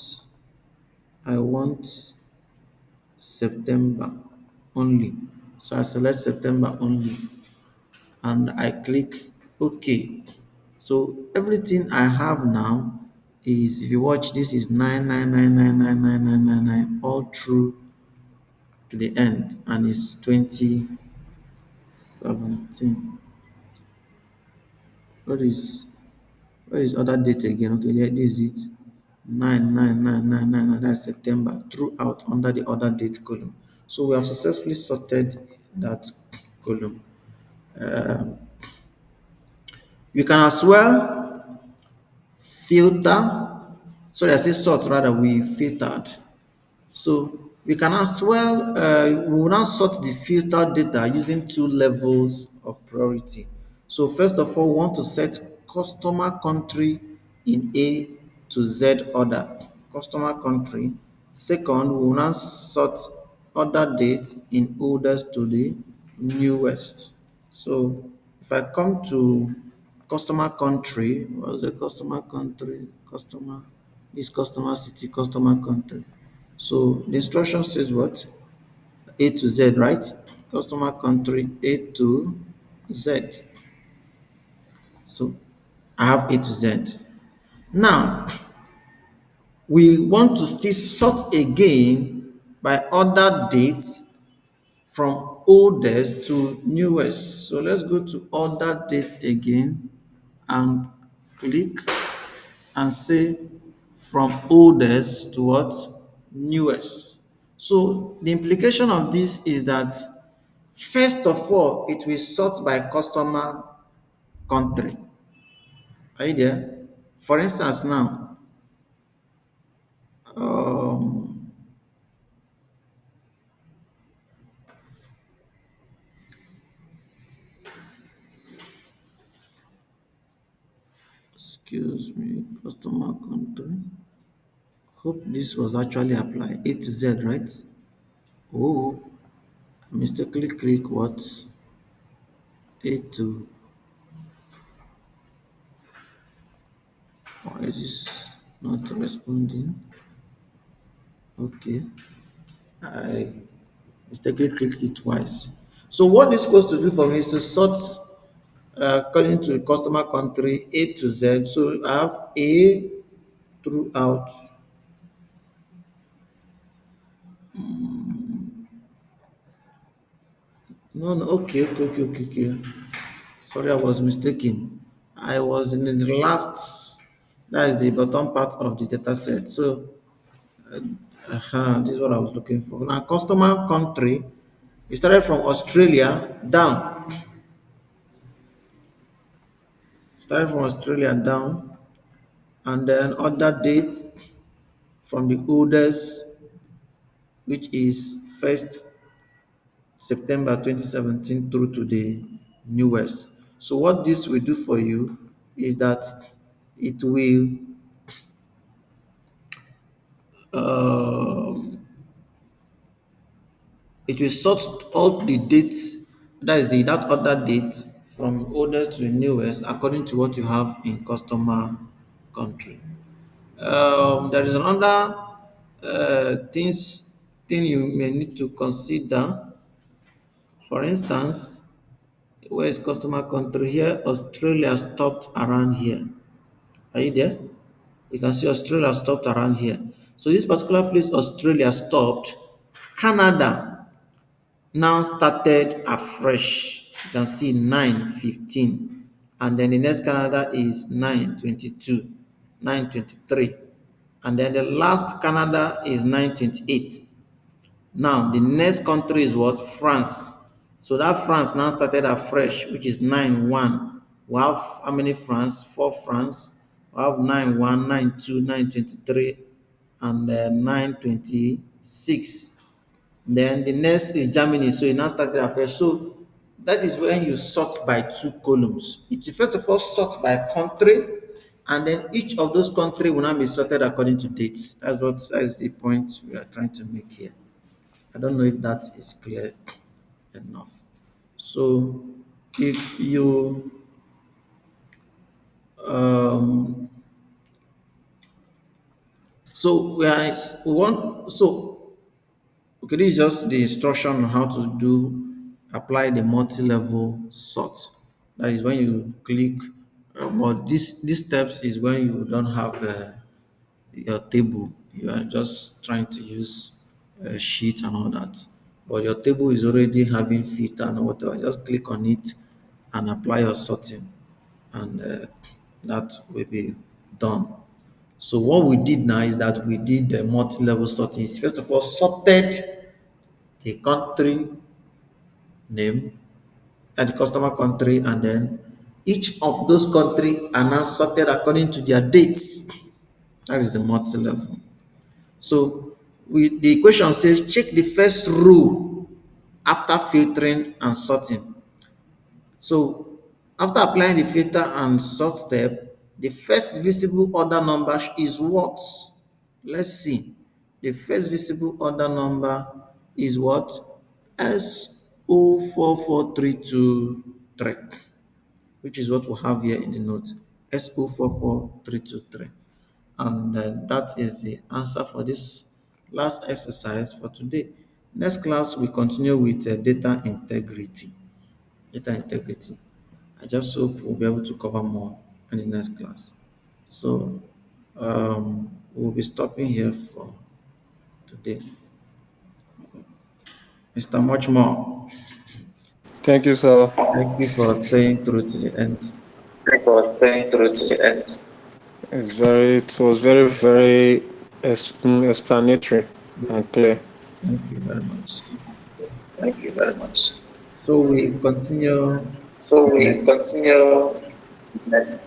September only. So I select September only and I click OK. So everything I have now is, if you watch, this is 999999999 all through to the end, and it's 2017. What is other date again? Okay, yeah, this is it. 99999, that's September, throughout under the other date column. So we have successfully sorted that column. You can as well filter. Sorry, I say sort rather, we filtered. So we can as well, we will now sort the filtered data using two levels of priority. So first of all, we want to set customer country in A to Z order. Customer country. Second, we will now sort order date in oldest to the newest. So if I come to customer country, what's the customer country? Customer is customer city, customer country. So the instruction says what? A to Z, right? Customer country A to Z. So I have A to Z. Now we want to still sort again by order dates from oldest to newest. So let's go to order date again and click and say from oldest to what? Newest. So the implication of this is that first of all, it will sort by customer country. Are you there? For instance, now, um, excuse me, customer country. Hope this was actually applied. A to Z, right? Oh, I mistakenly click what? A to. Why is this not responding? Okay, I mistakenly clicked it twice. So what it's supposed to do for me is to sort according to the customer country A to Z. So I have A throughout. No, no, okay, okay, okay, okay, okay. Sorry, I was mistaken. I was in the last, that is the bottom part of the data set. So this is what I was looking for. Now, customer country, it started from Australia down. Started from Australia down, and then order date from the oldest, which is 1st September 2017 through to the newest. So what this will do for you is that it will um, it will sort all the dates, that is that order date from oldest to the newest according to what you have in customer country. There is another thing you may need to consider. For instance, where is customer country here? Australia stopped around here. Are you there? You can see Australia stopped around here. So this particular place Australia stopped. Canada now started afresh. You can see 9:15, and then the next Canada is 9:22, 9:23, and then the last Canada is 9:28. Now the next country is what? France. So that France now started afresh, which is 9:1. We have how many France? Four France. We have 9:1, 9:2, 9:23, and 9:26. Then the next is Germany, so it now started afresh. So that is when you sort by two columns. It you first of all sort by country, and then each of those countries will now be sorted according to dates. That's the point we are trying to make here. I don't know if that is clear enough. So if you um, so we are we want so okay, this is just the instruction on how to do apply the multi-level sort. That is when you click, but this steps is when you don't have your table. You are just trying to use a sheet and all that. But your table is already having filter and whatever. Just click on it and apply your sorting, and that will be done. So what we did now is that we did the multi-level sorting. First of all, sorted the country name and the customer country, and then each of those countries are now sorted according to their dates. That is the multi-level. So the equation says check the first row after filtering and sorting. So after applying the filter and sort step, the first visible order number is what? Let's see. The first visible order number is what? S044323, which is what we have here in the note. S044323. And that is the answer for this last exercise for today. Next class, we continue with data integrity. Data integrity. I just hope we'll be able to cover more in the next class. So we'll be stopping here for today. Mr. Muchmore, Thank you, sir. thank you for staying through to the end. Thank you for staying through to the end. It was very, very explanatory and clear. Thank you very much. Thank you very much. So we continue So we next. continue next.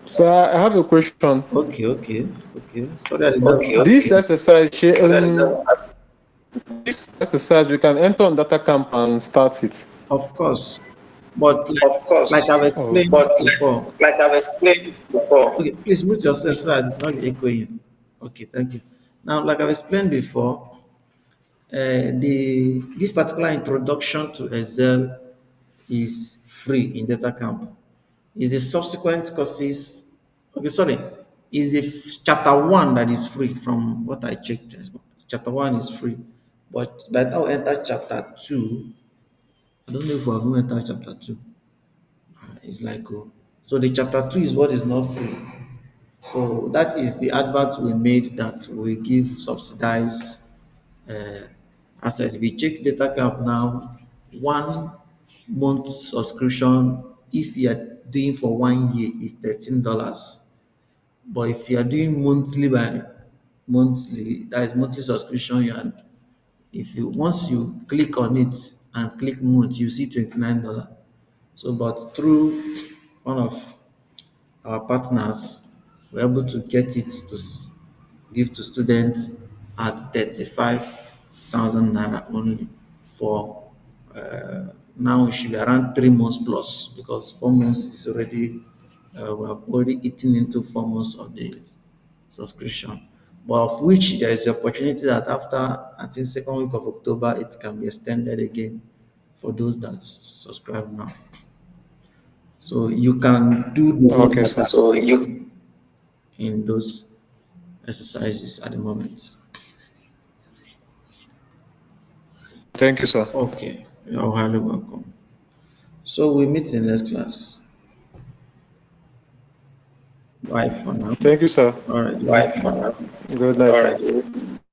So I have a question. Okay. Sorry, I did not. Okay, This okay. exercise, So that is this exercise, we can enter on data camp and start it. Of course, but of like I've course, Oh, explained but before. like I've explained before. Okay, please mute yourself so that it's not echoing. Okay, thank you. Now, like I've explained before, the this particular introduction to Excel is free in data camp. Is the subsequent courses, okay, sorry, is the chapter one that is free from what I checked. Chapter one is free, but by the time we enter chapter two, I don't know if we have even entered chapter two. It's like, oh, so the chapter two is what is not free. So that is the advert we made that we give subsidized assets. If you check data cap now, 1 month subscription, if you are doing for 1 year, is $13. But if you are doing monthly by monthly, that is monthly subscription, if you once you click on it and click month, you see $29. So, but through one of our partners, we're able to get it to give to students at 35,000 naira only for now it should be around 3 months plus, because 4 months is already we have already eaten into 4 months of the subscription. But of which there is the opportunity that after I think second week of October it can be extended again for those that subscribe now. So you can do the ones okay, that sir. are So you in those exercises at the moment. Thank you, sir. Okay, you're highly welcome. So we meet in the next class. Bye for now. Thank you, sir. All right. Bye for now. Good night, All sir. right.